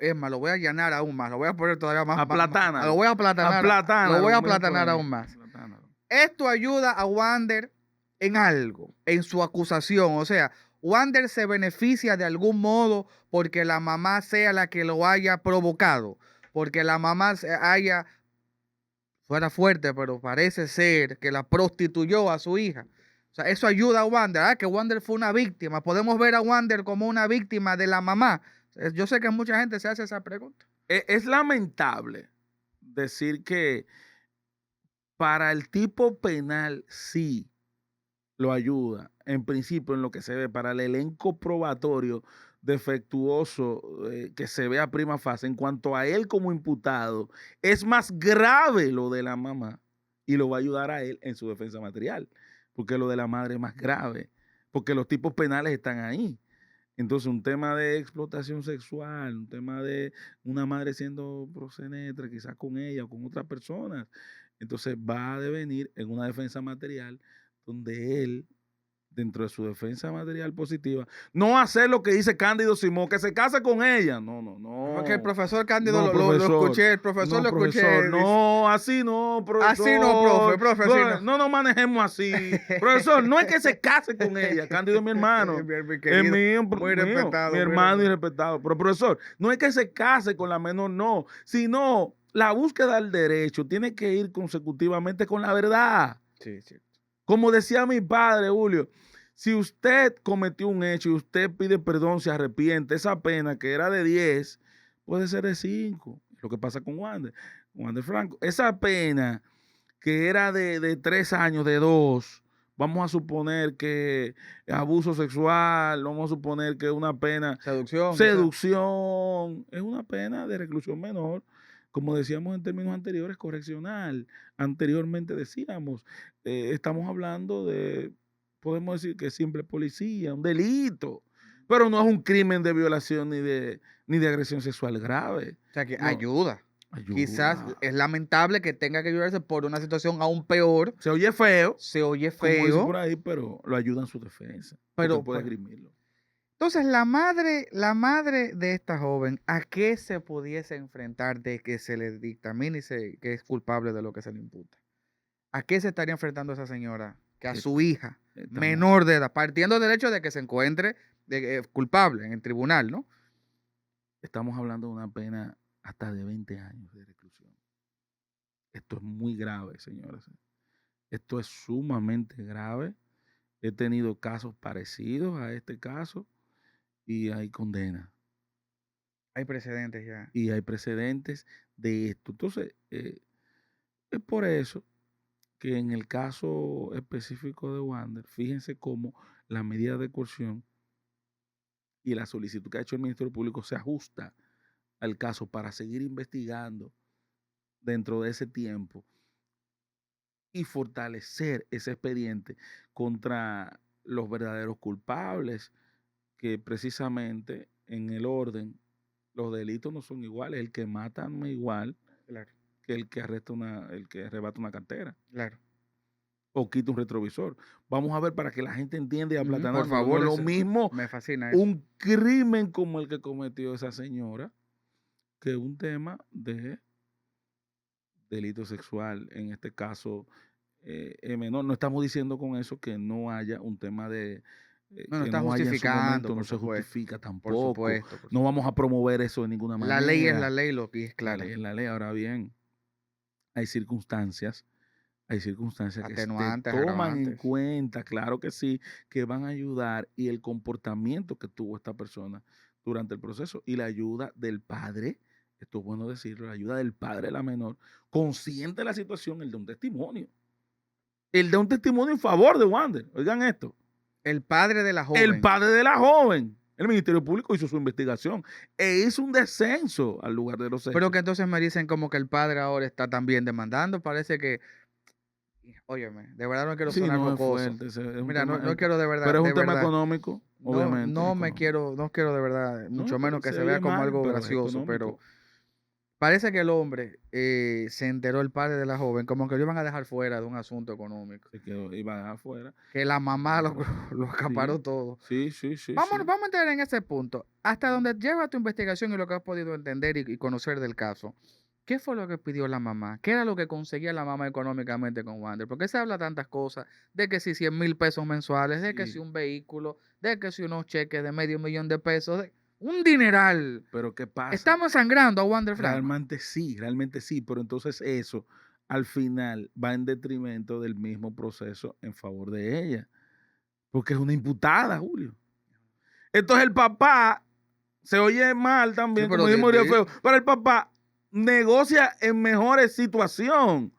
es más, lo voy a allanar aún más, lo voy a poner todavía más, Aplatánalo. lo voy a aplatanar, Aplatánalo, lo voy a como dicen por aplatanar ahí. aún más. Aplatánalo. Esto ayuda a Wander en algo, en su acusación. O sea, Wander se beneficia de algún modo porque la mamá sea la que lo haya provocado, porque la mamá fuera fuerte, pero parece ser que la prostituyó a su hija. O sea, eso ayuda a Wander, que Wander fue una víctima. Podemos ver a Wander como una víctima de la mamá. Yo sé que mucha gente se hace esa pregunta. Es lamentable decir que para el tipo penal sí lo ayuda, en principio en lo que se ve, para el elenco probatorio defectuoso que se ve a prima facie, en cuanto a él como imputado, es más grave lo de la mamá y lo va a ayudar a él en su defensa material, porque lo de la madre es más grave, porque los tipos penales están ahí. Entonces, un tema de explotación sexual, un tema de una madre siendo proxeneta, quizás con ella o con otras personas, entonces va a devenir en una defensa material donde él dentro de su defensa material positiva, no hacer lo que dice Cándido Simón, que se case con ella. No, no, no. Porque el profesor Cándido No, lo profesor. escuché, el profesor No, lo escuché. profesor. dice, No, así no, profesor. así no, profe, así no. No nos manejemos así. Profesor, no es que se case con ella. Cándido es mi hermano. Mi Es mío, muy respetado. mi hermano y respetado. Pero profesor, no es que se case con la menor, no. Sino la búsqueda del derecho tiene que ir consecutivamente con la verdad. Sí, sí. Como decía mi padre, Julio, si usted cometió un hecho y usted pide perdón, se arrepiente, esa pena que era de 10 puede ser de 5. Lo que pasa con Wander Franco. Esa pena que era de 3 años, de 2, vamos a suponer que abuso sexual, vamos a suponer que una pena, seducción, es una pena de reclusión menor. Como decíamos en términos anteriores, correccional. Anteriormente decíamos, estamos hablando de, podemos decir que es simple policía, un delito, pero no es un crimen de violación ni de agresión sexual grave. O sea que No, ayuda. ayuda. Quizás es lamentable que tenga que ayudarse por una situación aún peor. Se oye feo. Se oye Como dicen feo. por ahí, pero lo ayuda en su defensa. Pero puede esgrimirlo. Entonces, la madre de esta joven, ¿a qué se pudiese enfrentar de que se le dictamine que es culpable de lo que se le imputa? ¿A qué se estaría enfrentando esa señora? Que a su hija, menor de edad, partiendo del hecho de que se encuentre culpable en el tribunal, ¿no? Estamos hablando de una pena hasta de 20 años de reclusión. Esto es muy grave, señores. Esto es sumamente grave. He tenido casos parecidos a este caso y hay condena. Hay precedentes ya. Y hay precedentes de esto. Entonces, es por eso que en el caso específico de Wander, fíjense cómo la medida de coerción y la solicitud que ha hecho el Ministerio Público se ajusta al caso para seguir investigando dentro de ese tiempo y fortalecer ese expediente contra los verdaderos culpables, que precisamente en el orden los delitos no son iguales. El que mata no es igual, claro, que el que arrebata una cartera. Claro. O quita un retrovisor. Vamos a ver para que la gente entienda y aplatanando. Por favor, no es lo mismo me fascina eso. Un crimen como el que cometió esa señora que un tema de delito sexual, en este caso menor. No estamos diciendo con eso que no haya un tema de no que está no haya en su justificando, momento, no se supuesto, justifica tampoco. Por supuesto. No vamos a promover eso de ninguna manera. La ley es la ley, lo que es claro. La ley es la ley. Ahora bien, hay circunstancias que se Atenuantes, toman en agravantes. cuenta, claro que sí, que van a ayudar, y el comportamiento que tuvo esta persona durante el proceso y la ayuda del padre, esto es bueno decirlo, la ayuda del padre de la menor, consciente de la situación, el de un testimonio. El de un testimonio en favor de Wander. Oigan esto. El padre de la joven. El padre de la joven. El Ministerio Público hizo su investigación e hizo un descenso al lugar de los hechos. Pero que entonces me dicen como que el padre ahora está también demandando. Parece que, óyeme, de verdad no quiero sonar jocoso. Mira, no quiero de verdad. Pero es de un tema verdad, económico, obviamente. No quiero de verdad, mucho menos que se vea como algo gracioso, pero parece que el hombre se enteró, el padre de la joven, como que lo iban a dejar fuera de un asunto económico. Que iban a dejar fuera. Que la mamá lo acaparó todo. Sí. Vamos a entrar en ese punto. Hasta donde lleva tu investigación y lo que has podido entender y conocer del caso. ¿Qué fue lo que pidió la mamá? ¿Qué era lo que conseguía la mamá económicamente con Wander? Porque se habla tantas cosas, de que si 100,000 pesos mensuales, de que si un vehículo, de que si unos cheques de $500,000, un dineral. Pero ¿qué pasa? Estamos sangrando a Wander Franco. Realmente sí, pero entonces eso al final va en detrimento del mismo proceso en favor de ella, porque es una imputada, Julio. Entonces el papá se oye mal también, como dijimos, pero el papá negocia en mejores situaciones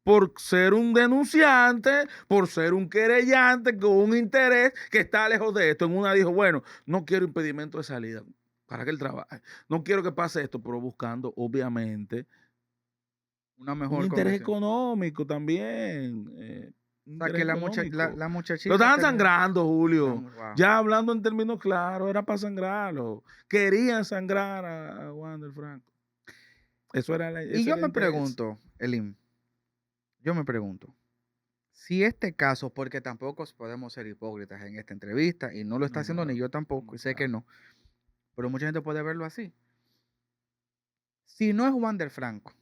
por ser un denunciante, por ser un querellante con un interés que está lejos de esto. En una dijo, bueno, no quiero impedimento de salida para que él trabaje. No quiero que pase esto, pero buscando, obviamente, una mejor un interés económico también. O sea, que la muchachita... Lo estaban sangrando, Julio. Wow. Ya hablando en términos claros, era para sangrarlo. Querían sangrar a Wander Franco. Eso era y yo me pregunto, Elim, Si este caso, porque tampoco podemos ser hipócritas en esta entrevista, y no lo está No, haciendo ni claro, yo tampoco, y sé que claro. no, pero mucha gente puede verlo así. Si no es Wander Franco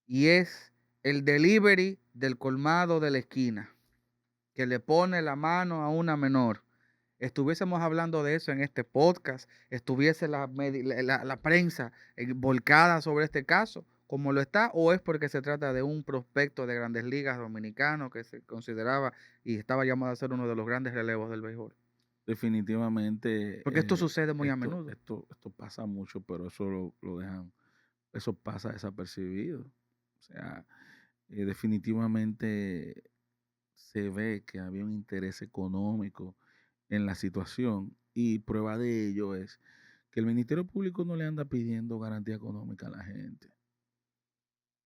y es el delivery del colmado de la esquina que le pone la mano a una menor, estuviésemos hablando de eso en este podcast, estuviese la prensa volcada sobre este caso, como lo está, o es porque se trata de un prospecto de Grandes Ligas dominicano que se consideraba y estaba llamado a ser uno de los grandes relevos del béisbol. Definitivamente Porque esto sucede muy a esto, menudo. esto pasa mucho, pero eso lo dejan, eso pasa desapercibido. O sea, definitivamente se ve que había un interés económico en la situación y prueba de ello es que el Ministerio Público no le anda pidiendo garantía económica a la gente,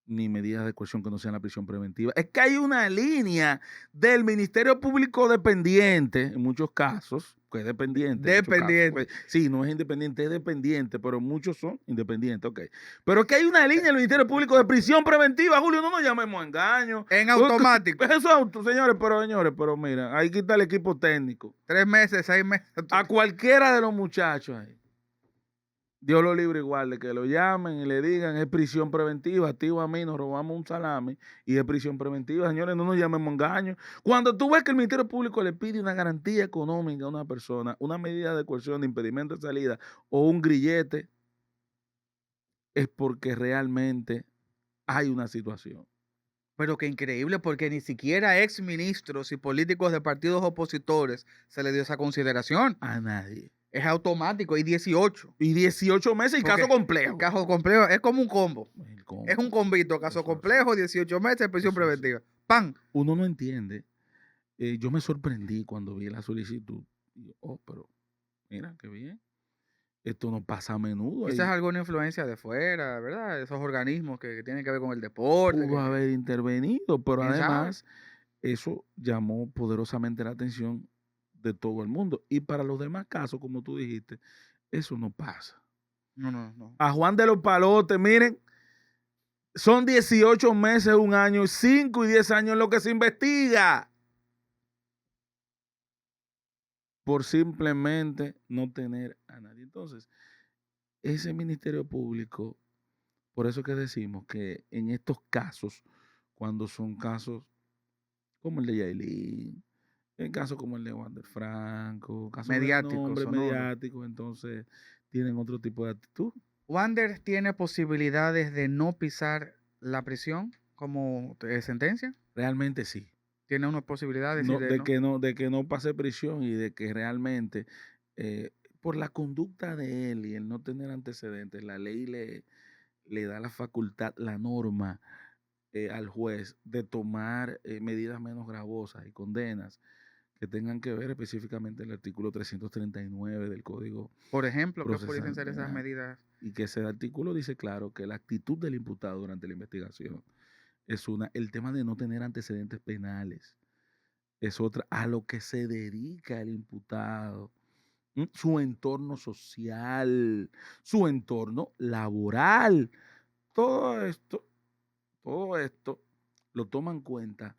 ni medidas de coerción que no sean la prisión preventiva. Es que hay una línea del Ministerio Público dependiente, en muchos casos, que es dependiente, en muchos casos. Pues, Dependiente. sí, no es independiente, es dependiente, pero muchos son independientes, ok. Pero es que hay una línea del Ministerio Público de prisión preventiva, Julio, no nos llamemos a engaño. En automático. Eso es señores, pero mira, ahí está el equipo técnico. 3 meses, 6 meses. A cualquiera de los muchachos ahí. Dios lo libre igual de que lo llamen y le digan es prisión preventiva, tío a mí nos robamos un salami y es prisión preventiva. Señores, no nos llamemos engaños. Cuando tú ves que el Ministerio Público le pide una garantía económica a una persona, una medida de coerción, de impedimento de salida o un grillete, es porque realmente hay una situación. Pero qué increíble, porque ni siquiera exministros y políticos de partidos opositores se le dio esa consideración. A nadie. Es automático y 18. Y 18 meses y caso Porque complejo. caso complejo es como un combo. El combo. Es un combito, caso Eso complejo, 18 meses, prisión Eso así. preventiva. ¡Pam! Uno no entiende. Yo me sorprendí cuando vi la solicitud. Y yo, oh, pero mira, qué bien. Esto no pasa a menudo. Quizás alguna influencia de fuera, ¿verdad? Esos organismos que tienen que ver con el deporte. Pudo haber intervenido, pero ¿Quién sabe? además eso llamó poderosamente la atención de todo el mundo. Y para los demás casos, como tú dijiste, eso no pasa. No. A Juan de los Palotes, miren, son 18 meses, un año, 5 y 10 años en lo que se investiga. Por simplemente no tener a nadie. Entonces, ese Ministerio Público, por eso que decimos que en estos casos, cuando son casos como el de Yailin, en casos como el de Wander Franco, casos Mediáticos, de nombre sonoros. mediáticos, entonces tienen otro tipo de actitud. ¿Wander tiene posibilidades de no pisar la prisión como sentencia? Realmente sí. Tiene unas posibilidades No, y de que no pase prisión y de que realmente, por la conducta de él y el no tener antecedentes, la ley le da la facultad, la norma al juez de tomar medidas menos gravosas y condenas que tengan que ver específicamente el artículo 339 del Código Por ejemplo, ¿qué Procesal pueden ser esas Penal. medidas? Y que ese artículo dice claro que la actitud del imputado durante la investigación es una, el tema de no tener antecedentes penales es otra, a lo que se dedica el imputado, su entorno social, su entorno laboral, todo esto lo toma en cuenta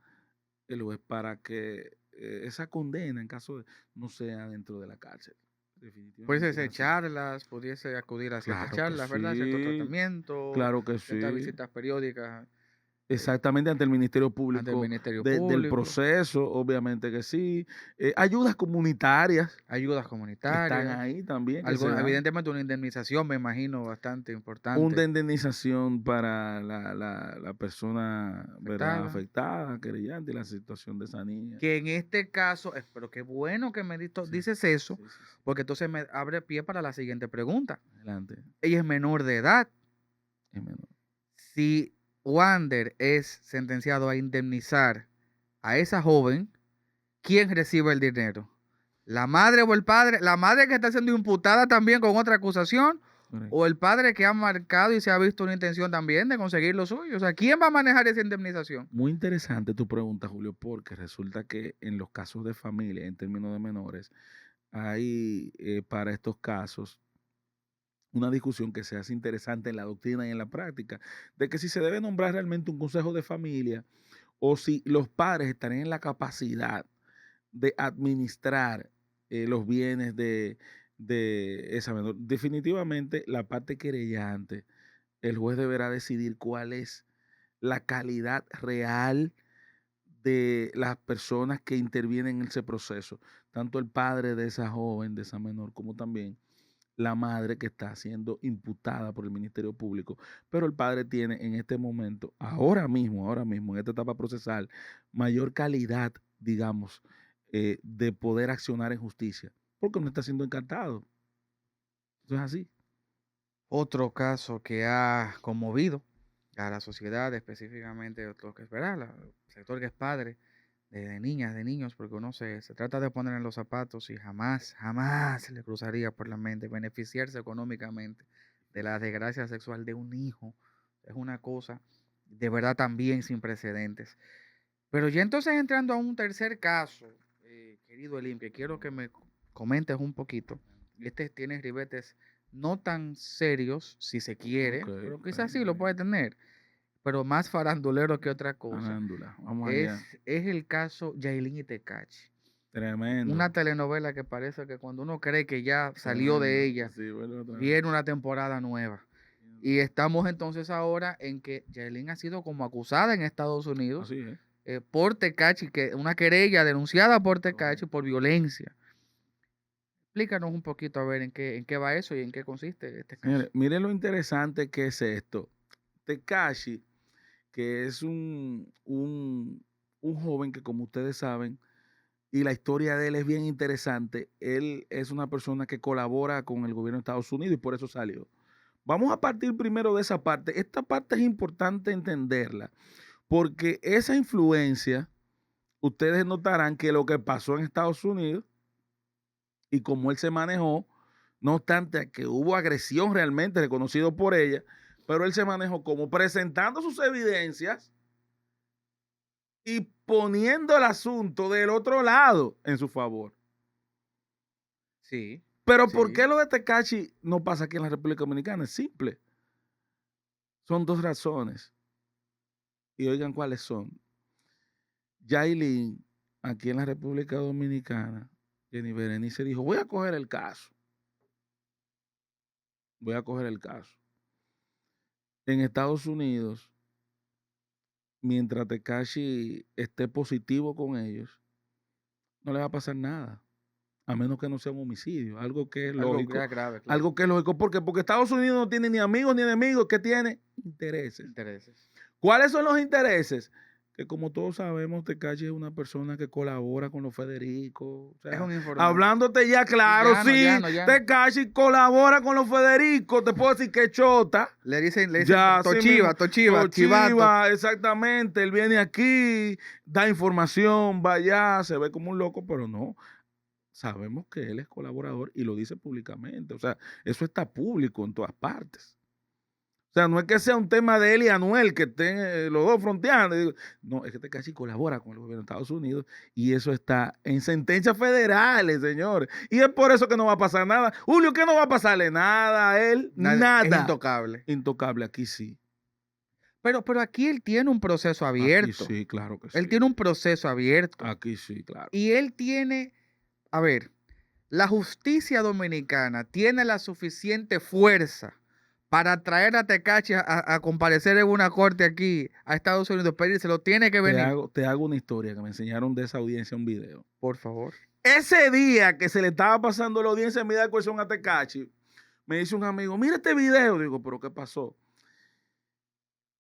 el juez para que esa condena, en caso de no sea dentro de la cárcel. Pudiese Definitivamente ser es así. charlas, pudiese acudir a ciertas Claro que charlas, ¿verdad? Cierto sí, tratamiento, claro que ciertas sí. visitas periódicas Exactamente, ante el Ministerio ante el Público Ministerio del Público, proceso, obviamente que sí. Ayudas comunitarias ayudas están comunitarias, ahí también, que se dan. evidentemente una indemnización, me imagino, bastante Una importante, indemnización para la persona, ¿verdad?, afectada. afectada, querellante, y la situación de esa niña. Que en este caso, pero qué bueno que me Sí, dices eso, sí, sí, sí. porque entonces me abre pie para la siguiente pregunta. Adelante, Ella es menor de edad. es menor. Si Wander es sentenciado a indemnizar a esa joven, ¿quién recibe el dinero? ¿La madre o el padre? ¿La madre que está siendo imputada también con otra acusación? Correcto. ¿O el padre que ha marcado y se ha visto una intención también de conseguir lo suyo? O sea, ¿quién va a manejar esa indemnización? Muy interesante tu pregunta, Julio, porque resulta que en los casos de familia, en términos de menores, hay para estos casos una discusión que se hace interesante en la doctrina y en la práctica, de que si se debe nombrar realmente un consejo de familia o si los padres estarían en la capacidad de administrar los bienes de esa menor. Definitivamente, la parte querellante, el juez deberá decidir cuál es la calidad real de las personas que intervienen en ese proceso, tanto el padre de esa joven, de esa menor, como también la madre que está siendo imputada por el Ministerio Público. Pero el padre tiene en este momento, ahora mismo, en esta etapa procesal, mayor calidad, digamos, de poder accionar en justicia, porque no está siendo encartado. Eso es así. Otro caso que ha conmovido a la sociedad, específicamente lo que es, ¿verdad? El sector que es padre de niñas, de niños, porque uno se trata de poner en los zapatos y jamás se le cruzaría por la mente beneficiarse económicamente de la desgracia sexual de un hijo. Es una cosa de verdad también sin precedentes. Pero ya entonces entrando a un tercer caso, querido Elim, que quiero que me comentes un poquito. Este tiene ribetes no tan serios, si se quiere, pero quizás sí lo puede tener, pero más farandulero que otra cosa. Farándula, vamos allá. Es el caso Yailin y Tekashi. Tremendo. Una telenovela que parece que cuando uno cree que ya salió de ella, Sí, viene una temporada nueva. Y estamos entonces ahora en que Yailin ha sido como acusada en Estados Unidos Así es. por Tekashi, una querella denunciada por Tekashi por violencia. Explícanos un poquito a ver en qué va eso y en qué consiste este caso. Mire lo interesante que es esto. Tekashi, que es un joven que, como ustedes saben, y la historia de él es bien interesante. Él es una persona que colabora con el gobierno de Estados Unidos y por eso salió. Vamos a partir primero de esa parte. Esta parte es importante entenderla, porque esa influencia, ustedes notarán que lo que pasó en Estados Unidos y cómo él se manejó, no obstante que hubo agresión realmente reconocido por ella, pero él se manejó como presentando sus evidencias y poniendo el asunto del otro lado en su favor. Sí. Pero ¿por qué lo de Tekashi no pasa aquí en la República Dominicana? Es simple. Son dos razones. Y oigan cuáles son. Yailin, aquí en la República Dominicana, Jenny Berenice dijo, voy a coger el caso. En Estados Unidos, mientras Tekashi esté positivo con ellos, no le va a pasar nada. A menos que no sea un homicidio, algo que es lógico. Grave, claro. Algo que es lógico. ¿Por qué? Porque Estados Unidos no tiene ni amigos ni enemigos, ¿qué tiene? Intereses. ¿Cuáles son los intereses? Que como todos sabemos, Tekashi es una persona que colabora con los Federicos. O sea, es un informante. Hablándote ya claro, Tekashi colabora con los Federicos. Te puedo decir que chota. Le dicen Tochiva, exactamente. Él viene aquí, da información, va allá, se ve como un loco, pero no. Sabemos que él es colaborador y lo dice públicamente. O sea, eso está público en todas partes. O sea, no es que sea un tema de él y Anuel que estén los dos fronteando. No, es que Tekashi colabora con el gobierno de Estados Unidos y eso está en sentencias federales, señores. Y es por eso que no va a pasar nada. Julio, ¿qué no va a pasarle? Nada a él, nada. Es intocable. Intocable, aquí sí. Pero aquí él tiene un proceso abierto. Aquí sí, claro que sí. Él tiene un proceso abierto. Aquí sí, claro. Y él tiene, a ver, la justicia dominicana tiene la suficiente fuerza para traer a Tekashi a comparecer en una corte aquí a Estados Unidos, pedírselo, tiene que venir. Te hago una historia que me enseñaron de esa audiencia, un video. Por favor. Ese día que se le estaba pasando la audiencia en medida de coerción a Tekashi, me dice un amigo, mira este video. Digo, ¿pero qué pasó?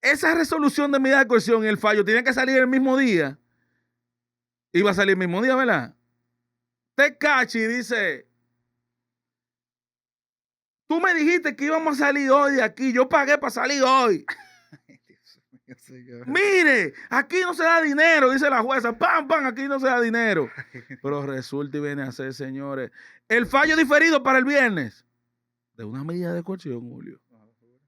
Esa resolución de medida de coerción y el fallo tenía que salir el mismo día. Iba a salir el mismo día, ¿verdad? Tekashi dice, tú me dijiste que íbamos a salir hoy de aquí. Yo pagué para salir hoy. Mire, aquí no se da dinero, dice la jueza. Pam, aquí no se da dinero. Pero resulta y viene a ser, señores, el fallo diferido para el viernes de una medida de coerción, Julio.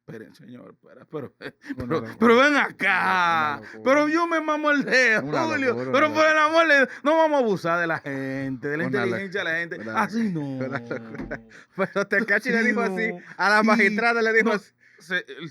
Esperen, señor, pero ven acá. Pero yo me mamo el dedo, Julio. Pero por el amor de Dios, no vamos a abusar de la gente, de la inteligencia de la gente. Así no. Pero Tekashi le dijo así, a la magistrada le dijo así.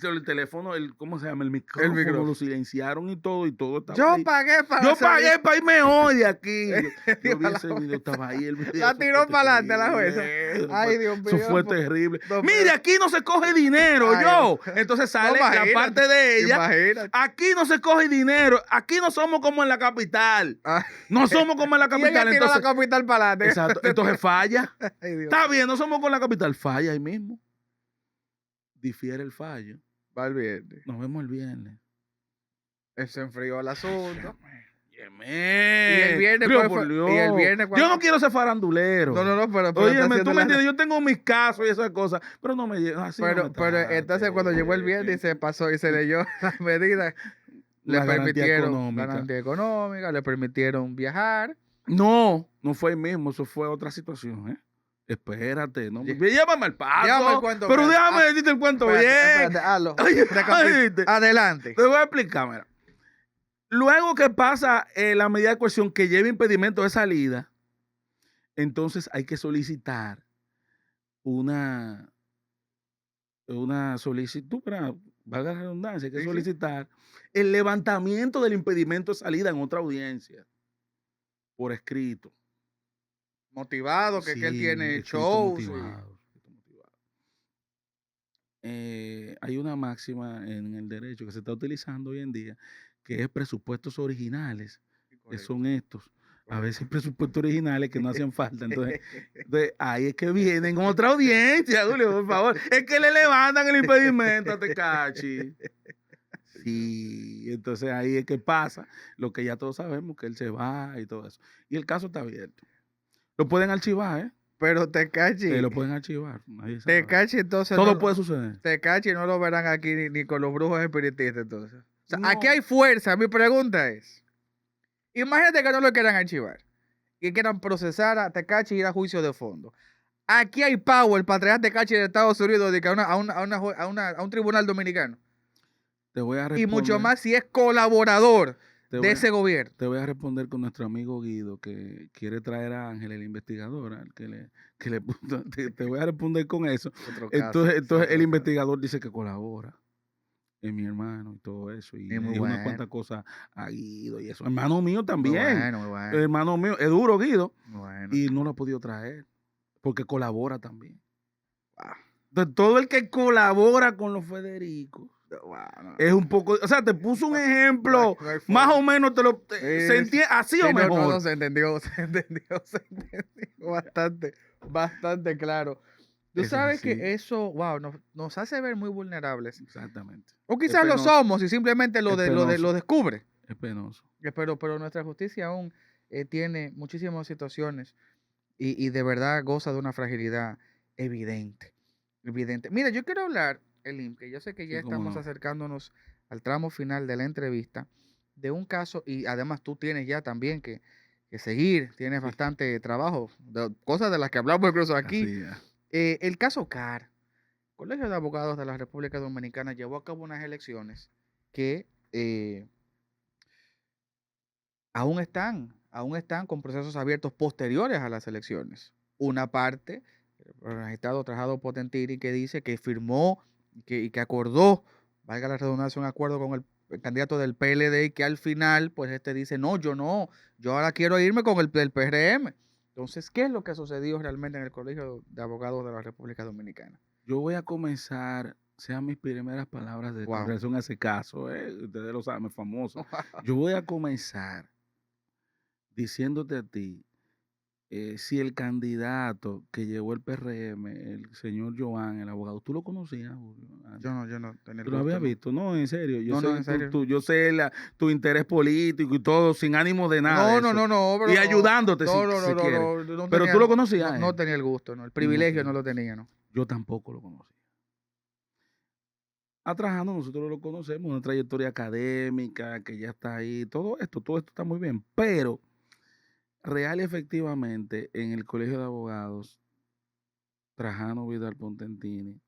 el teléfono, ¿cómo se llama? El El micrófono micrófono. lo silenciaron y todo estaba Yo ahí. pagué para Yo salir. pagué para irme hoy de aquí. Yo Dijo vi la ese video, jueza. estaba ahí el video. La Eso tiró fue para adelante la jueza. terrible. Ay, Dios mío. Eso fue terrible. No, Mire, pero- aquí no se coge dinero, Ay, yo. Entonces sale la imagínate, parte de ella. Imagínate. Aquí no se coge dinero. Aquí no somos como en la capital. Ay. No somos como en la Y ella capital. tiró Entonces, la capital para adelante. exacto. Entonces falla. Ay, Dios. Está bien, no somos con la capital. Falla ahí mismo. Difiere el fallo. Va el viernes. Nos vemos el viernes. Se enfrió el asunto. Y el viernes, ¿cuál fue? Y el viernes, ¿cuál yo no fue? quiero ser farandulero. No, pero Óyeme, está tú haciendo me la- entiendes, yo tengo mis casos y esas cosas, pero no me así no me Pero entonces cuando llegó el viernes y se pasó y se leyó las medidas, le La garantía permitieron económica. garantía económica, le permitieron viajar. No fue el mismo, eso fue otra situación, ¿eh? Espérate, no. Ya- Llévame al paso. Llévame el cuento Pero bien. déjame decirte el cuento bien. Espérate, hazlo. Oye, Recapi- Adelante. Te voy a explicar, mira. Luego que pasa la medida de coerción que lleva impedimento de salida, entonces hay que solicitar una solicitud, valga la redundancia, hay que Sí, sí. solicitar el levantamiento del impedimento de salida en otra audiencia, por escrito. Motivado, que él Sí, tiene escrito shows. motivado, escrito motivado. Hay una máxima en el derecho que se está utilizando hoy en día, que es presupuestos originales, que son estos. A veces presupuestos originales que no hacían falta. Entonces, ahí es que vienen con otra audiencia, Julio, por favor. Es que le levantan el impedimento a Tecachi. Sí, entonces ahí es que pasa lo que ya todos sabemos, que él se va y todo eso. Y el caso está abierto. Lo pueden archivar, ¿eh? Pero Tecachi, Lo pueden archivar. Nadie sabe. Tecachi entonces Todo no, puede suceder. Tecachi no lo verán aquí ni con los brujos espiritistas entonces. O sea, No. aquí hay fuerza. Mi pregunta es, imagínate que no lo quieran archivar y quieran procesar a Tecachi y ir a juicio de fondo. Aquí hay power para traer a Tecachi de Estados Unidos de que a un tribunal dominicano. Te voy a responder. Y mucho más si es colaborador de ese gobierno. Te voy a responder con nuestro amigo Guido, que quiere traer a Ángel, el investigador, al que le puso- te voy a responder con eso. Otro caso, Entonces otro el caso. investigador dice que colabora. Es mi hermano y todo eso. Y Y le muy dijo unas bueno. cuantas cosas a Guido y eso. Hermano mío Muy también. bueno, muy bueno. Hermano mío, es duro Guido. Muy bueno. Y no lo ha podido traer porque colabora también. Ah, Entonces, todo el que colabora con los Federicos bueno. es un poco, o sea, te puso un ejemplo, No hay forma. más o menos Sí, se entiende, así Sí, o no, mejor. no, se entendió bastante claro. Tú Eso es sabes así. que eso, wow, nos hace ver muy vulnerables. Exactamente. O quizás lo penoso. somos y simplemente Es penoso. lo descubre. Es penoso. Pero nuestra justicia aún tiene muchísimas situaciones y de verdad goza de una fragilidad evidente. Evidente. Mira, yo quiero hablar, Elim, que yo sé que ya Sí, cómo estamos no. acercándonos al tramo final de la entrevista, de un caso, y además tú tienes ya también que seguir, tienes Sí. bastante trabajo, cosas de las que hablamos incluso aquí. Así es. El caso CAR, Colegio de Abogados de la República Dominicana, llevó a cabo unas elecciones que aún están con procesos abiertos posteriores a las elecciones. Una parte, el magistrado Trajado Potentini, que dice que firmó y que acordó, valga la redundancia, un acuerdo con el candidato del PLD y que al final, pues dice, no, yo ahora quiero irme con el del PRM. Entonces, ¿qué es lo que sucedió realmente en el Colegio de Abogados de la República Dominicana? Yo voy a comenzar, sean mis primeras palabras de Wow. relación a ese caso, ustedes lo saben, es famoso. Yo voy a comenzar diciéndote a ti, si el candidato que llevó el PRM, el señor Joan, el abogado, ¿tú lo conocías, Julio? Yo no tenía el ¿Tú lo gusto, habías no. visto? No, en serio. Yo No, sé, no, en serio. yo sé tu interés político y todo, sin ánimo de nada. No, de eso. pero Y no. ayudándote si quieres. No Pero tenía- tú lo conocías. No, a no él. tenía el gusto, no. El privilegio tenía. no lo tenía, ¿no? Yo tampoco lo conocía. A Trajano nosotros lo conocemos, una trayectoria académica que ya está ahí, todo esto está muy bien, pero real y efectivamente en el Colegio de Abogados, Trajano Vidal Pontentini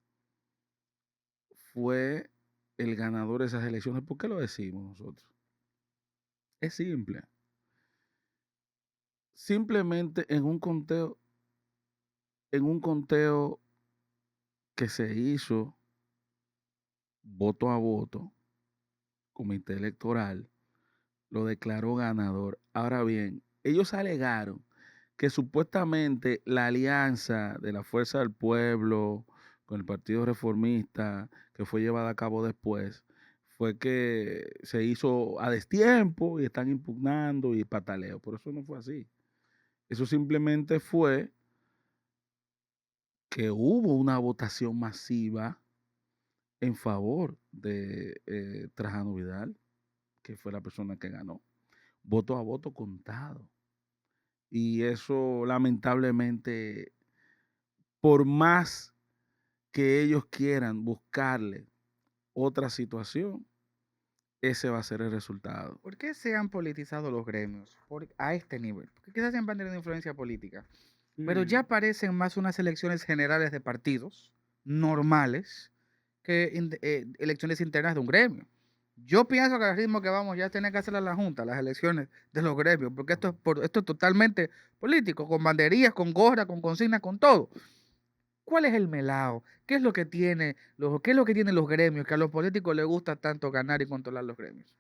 fue el ganador de esas elecciones. ¿Por qué lo decimos nosotros? Es simple. Simplemente en un conteo que se hizo voto a voto, comité electoral lo declaró ganador. Ahora bien, ellos alegaron que supuestamente la alianza de la Fuerza del Pueblo con el Partido Reformista, que fue llevada a cabo después, fue que se hizo a destiempo y están impugnando y pataleo. Por eso no fue así. Eso simplemente fue que hubo una votación masiva en favor de Trajano Vidal, que fue la persona que ganó. Voto a voto contado. Y eso lamentablemente, por más que ellos quieran buscarle otra situación, ese va a ser el resultado. ¿Por qué se han politizado los gremios a este nivel? Porque quizás siempre han tenido influencia política, pero ya parecen más unas elecciones generales de partidos normales que elecciones internas de un gremio. Yo pienso que al ritmo que vamos ya tiene que hacer la Junta, las elecciones de los gremios, porque esto es totalmente político, con banderías, con gorra, con consignas, con todo. ¿Cuál es el melao? ¿Qué es lo que qué es lo que tienen los gremios que a los políticos les gusta tanto ganar y controlar los gremios?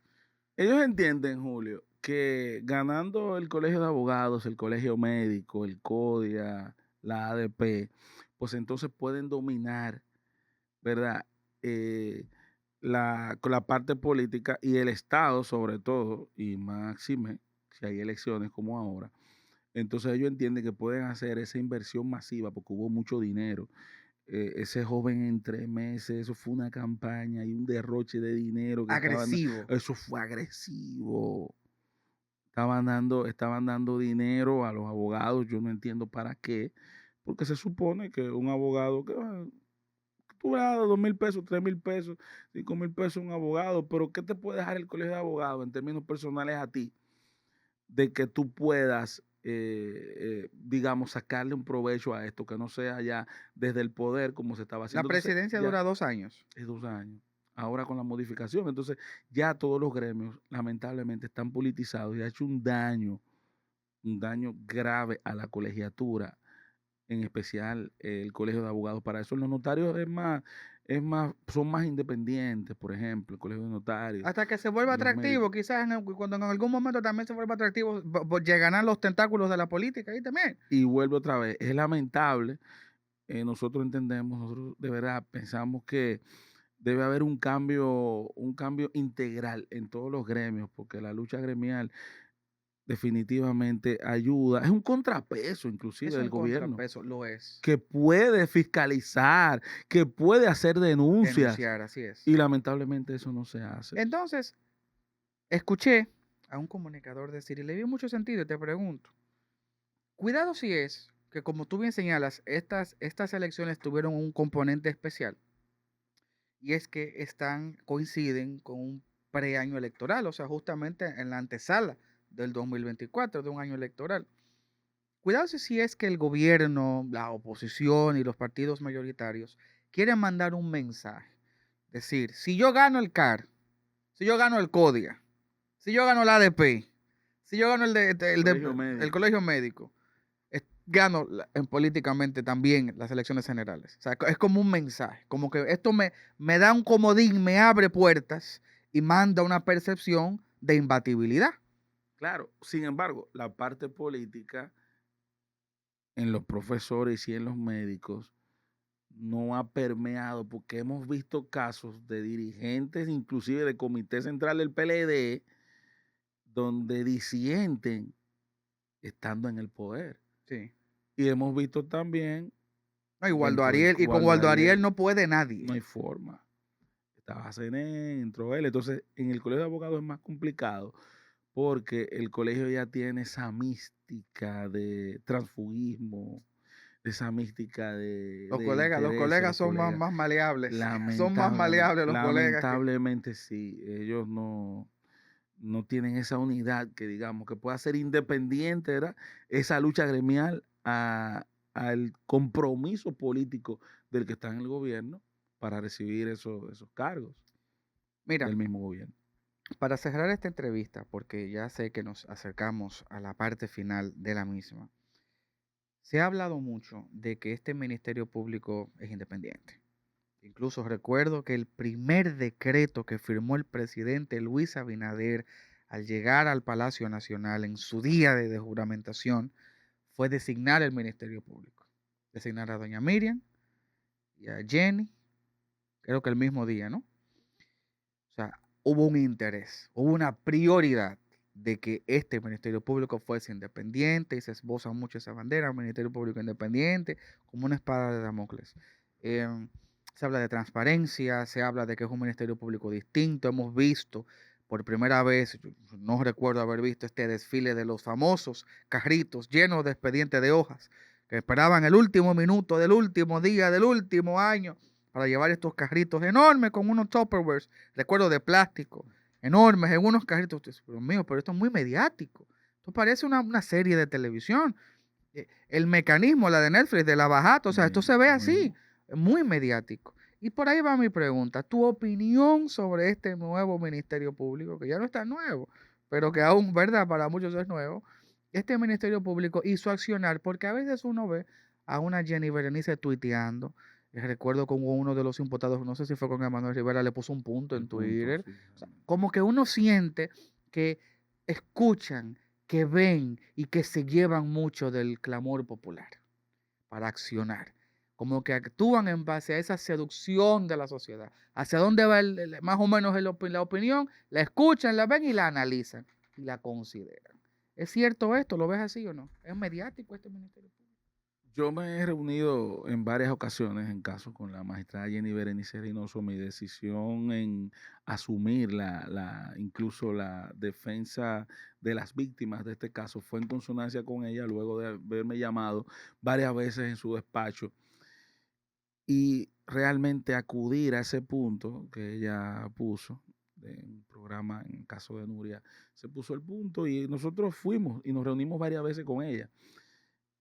Ellos entienden, Julio, que ganando el colegio de abogados, el colegio médico, el CODIA, la ADP, pues entonces pueden dominar, ¿verdad? Con la parte política y el Estado sobre todo, y máxime, si hay elecciones como ahora. Entonces ellos entienden que pueden hacer esa inversión masiva porque hubo mucho dinero. Ese joven en 3 meses, eso fue una campaña y un derroche de dinero que Agresivo. eso fue agresivo. Estaban dando dinero a los abogados, yo no entiendo para qué, porque se supone que un abogado que tú vas a dar 2,000 pesos, 3,000 pesos, 5,000 pesos a un abogado, pero ¿qué te puede dejar el colegio de abogados en términos personales a ti? De que tú puedas, digamos, sacarle un provecho a esto, que no sea ya desde el poder como se estaba La haciendo. Entonces, presidencia ya dura 2 años. es 2 años. Ahora con la modificación, entonces ya todos los gremios lamentablemente están politizados y ha hecho un daño grave a la colegiatura, en especial el colegio de abogados. Para eso los notarios son más independientes, por ejemplo, el colegio de notarios, Hasta que se vuelva los atractivo, médicos. quizás cuando en algún momento también se vuelva atractivo, llegarán los tentáculos de la política ahí también. Y vuelve otra vez. Es lamentable. Nosotros entendemos, nosotros de verdad pensamos que debe haber un cambio integral en todos los gremios, porque la lucha gremial definitivamente ayuda, es un contrapeso inclusive Es del un gobierno, contrapeso, lo es. que puede fiscalizar, que puede hacer denuncias, Denunciar, así es. y lamentablemente eso no se hace. Entonces, escuché a un comunicador decir, y le vi mucho sentido, y te pregunto, cuidado si es que como tú bien señalas, estas elecciones tuvieron un componente especial, y es que coinciden con un preaño electoral, o sea, justamente en la antesala del 2024, de un año electoral. Cuidado si es que el gobierno, la oposición y los partidos mayoritarios quieren mandar un mensaje. Decir, si yo gano el CAR, si yo gano el CODIA, si yo gano el ADP, si yo gano Colegio el médico. colegio médico, gano políticamente también las elecciones generales. O sea, es como un mensaje, como que esto me da un comodín, me abre puertas y manda una percepción de imbatibilidad. Claro, sin embargo, la parte política en los profesores y en los médicos no ha permeado, porque hemos visto casos de dirigentes, inclusive del Comité Central del PLD, donde disienten estando en el poder. Sí. Y hemos visto también No, dentro del Y con Waldo Ariel no puede no nadie. hay forma. Estaba CNE, entró él. Entonces, en el colegio de abogados es más complicado porque el colegio ya tiene esa mística de transfugismo, esa mística de Los interés, colegas los son colegas. más maleables. Son más Lamentablemente, maleables los colegas que. lamentablemente sí, ellos no tienen esa unidad que digamos que pueda ser independiente, ¿verdad? Esa lucha gremial al compromiso político del que está en el gobierno para recibir esos cargos Mira, del mismo gobierno. para cerrar esta entrevista, porque ya sé que nos acercamos a la parte final de la misma, se ha hablado mucho de que este Ministerio Público es independiente Incluso recuerdo que el primer decreto que firmó el presidente Luis Abinader al llegar al Palacio Nacional en su día de juramentación fue designar el Ministerio Público. Designar a doña Miriam y a Jenny, creo que el mismo día, ¿no? O sea, hubo un interés, hubo una prioridad de que este Ministerio Público fuese independiente y se esboza mucho esa bandera, un Ministerio Público independiente, como una espada de Damocles. Em, Se habla de transparencia, se habla de que es un Ministerio Público distinto. Hemos visto por primera vez, yo no recuerdo haber visto este desfile de los famosos carritos llenos de expedientes de hojas que esperaban el último minuto del último día del último año para llevar estos carritos enormes con unos Tupperwares, recuerdo de plástico, enormes, en unos carritos. Dios mío, pero esto es muy mediático. Esto parece una serie de televisión. El mecanismo, la de Netflix, de la bajata, o sea, esto se ve así, muy mediático. Y por ahí va mi pregunta. ¿Tu opinión sobre este nuevo Ministerio Público, que ya no está nuevo, pero que aún, ¿verdad? Para muchos es nuevo? Este Ministerio Público hizo accionar, porque a veces uno ve a una Jenny Berenice tuiteando. Recuerdo como uno de los imputados, no sé si fue con Emanuel Rivera, le puso un punto en Twitter. Sí, O sea, como que uno siente que escuchan, que ven y que se llevan mucho del clamor popular para accionar. Como que actúan en base a esa seducción de la sociedad. Hacia dónde va más o menos la opinión, la escuchan, la ven y la analizan y la consideran. ¿Es cierto esto? ¿Lo ves así o no? ¿Es mediático este Ministerio Público? Yo me he reunido en varias ocasiones en casos con la magistrada Jenny Berenice Reynoso. Mi decisión en asumir incluso la defensa de las víctimas de este caso fue en consonancia con ella luego de haberme llamado varias veces en su despacho y realmente acudir a ese punto que ella puso en un programa, en el caso de Nuria, se puso el punto y nosotros fuimos y nos reunimos varias veces con ella.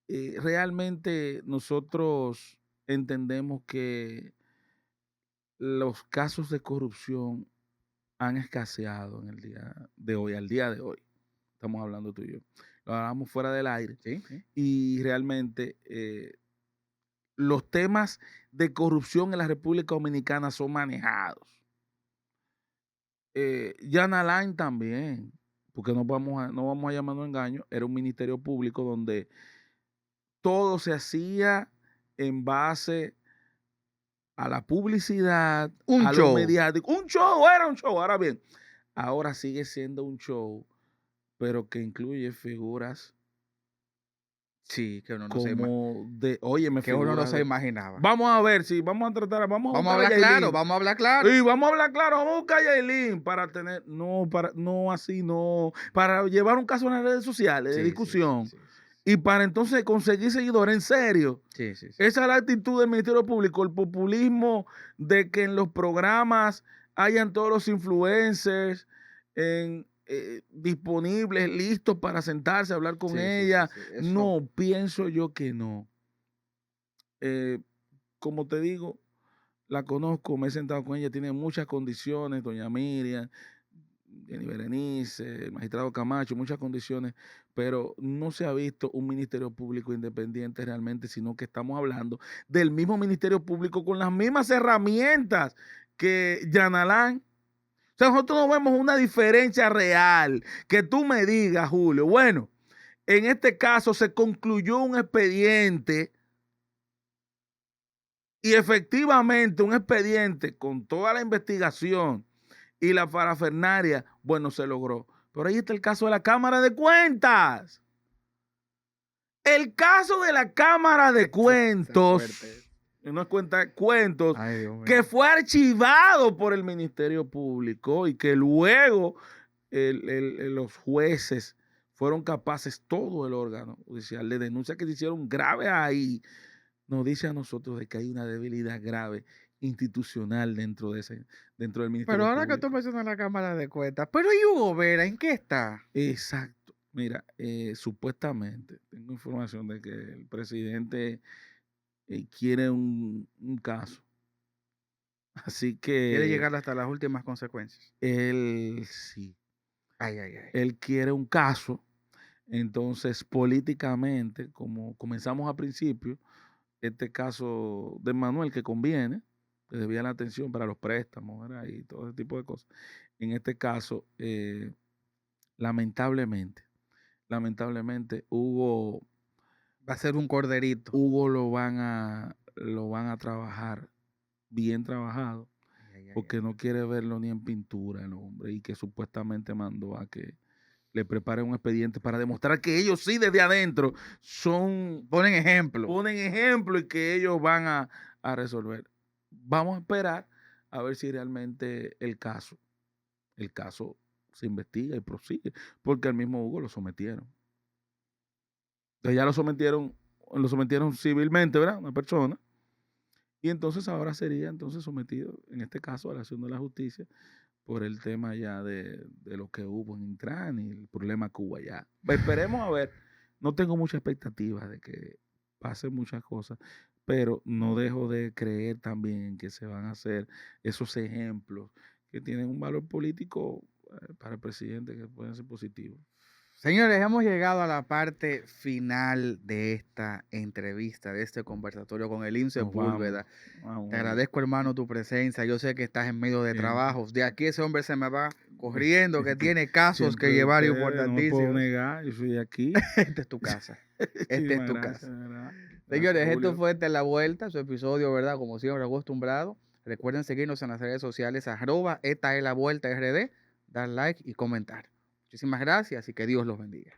Realmente nosotros entendemos que los casos de corrupción han escaseado en el día de hoy, al día de hoy. Estamos hablando tú y yo. Lo hablamos fuera del aire. Sí, sí. Y realmente los temas de corrupción en la República Dominicana son manejados. Jan Alain también, porque no vamos a llamarnos engaño, era un ministerio público donde todo se hacía en base a la publicidad, Un a lo show. mediático. Un show, era un show. Ahora bien, ahora sigue siendo un show, pero que incluye figuras Sí, que uno no se, como de, óyeme, que uno no figuras se de... imaginaba. Vamos a ver si vamos a tratar, vamos a Vamos a buscar a hablar claro, Yailin. vamos a hablar claro. Y vamos a hablar claro, vamos a buscar a Yailin para tener, no así, no, para llevar un caso en las redes sociales de Sí, discusión. sí, sí, sí. Y para entonces conseguir seguidores, en serio. Sí, sí, sí. Esa es la actitud del Ministerio Público, el populismo de que en los programas hayan todos los influencers disponibles, listos para sentarse a hablar con Sí, sí, ella. sí, sí. Eso, No, pienso yo que no. Como te digo, la conozco, me he sentado con ella, tiene muchas condiciones, doña Miriam, Jenny Berenice, el magistrado Camacho, muchas condiciones, pero no se ha visto un ministerio público independiente realmente, sino que estamos hablando del mismo ministerio público con las mismas herramientas que Yanalán. O sea, nosotros no vemos una diferencia real. Que tú me digas, Julio, bueno, en este caso se concluyó un expediente y efectivamente un expediente con toda la investigación y la parafernaria, bueno, se logró. Pero ahí está el caso de la Cámara de Cuentas. El caso de la Cámara de Cuentos, no es cuentos, ay, Dios mío, que fue archivado por el Ministerio Público y que luego los jueces fueron capaces, todo el órgano judicial, de denuncias que se hicieron graves ahí, nos dice a nosotros de que hay una debilidad grave institucional dentro del Ministerio Pero ahora que tú Público. mencionas la Cámara de Cuentas, pero ¿y Hugo Vera en qué está? Exacto. Mira, supuestamente tengo información de que el presidente quiere un caso. Así Quiere que llegar hasta las últimas consecuencias. él sí, Ay, ay, ay. él quiere un caso. Entonces, políticamente, como comenzamos al principio, este caso de Manuel que conviene, te debía la atención para los préstamos, ¿verdad? Y todo ese tipo de cosas. En este caso, lamentablemente, Hugo Va a ser un corderito. lo van a trabajar bien trabajado, Ay, ay, porque ay. no quiere verlo ni en pintura el hombre, y que supuestamente mandó a que le preparen un expediente para demostrar que ellos sí desde adentro Ponen ejemplo. ponen ejemplo y que ellos van a resolver. Vamos a esperar a ver si realmente el caso se investiga y prosigue, porque al mismo Hugo lo sometieron. Entonces ya lo sometieron civilmente, ¿verdad? Una persona. Y entonces ahora sería entonces sometido, en este caso, a la acción de la justicia por el tema ya de lo que hubo en Intran y el problema que hubo allá. Esperemos a ver. No tengo mucha expectativa de que pasen muchas cosas, pero no dejo de creer también en que se van a hacer esos ejemplos que tienen un valor político para el presidente, que pueden ser positivos. Señores, hemos llegado a la parte final de esta entrevista, de este conversatorio con el INSE Nos vamos. Sepúlveda. Vamos, Te agradezco, hermano, tu presencia. Yo sé que estás en medio de Siempre. trabajos. De aquí ese hombre se me va corriendo, que tiene casos que Siempre llevar usted, no me puedo importantísimos. negar, yo soy de aquí. Esta es tu casa. Esta es Muchísimas tu gracias, casa. de verdad. Señores, Gracias, esto Julio. fue Esta es la Vuelta, su episodio, ¿verdad? Como siempre, acostumbrado. Recuerden seguirnos en las redes sociales, @Esta es la Vuelta RD, dar like y comentar. Muchísimas gracias y que Dios los bendiga.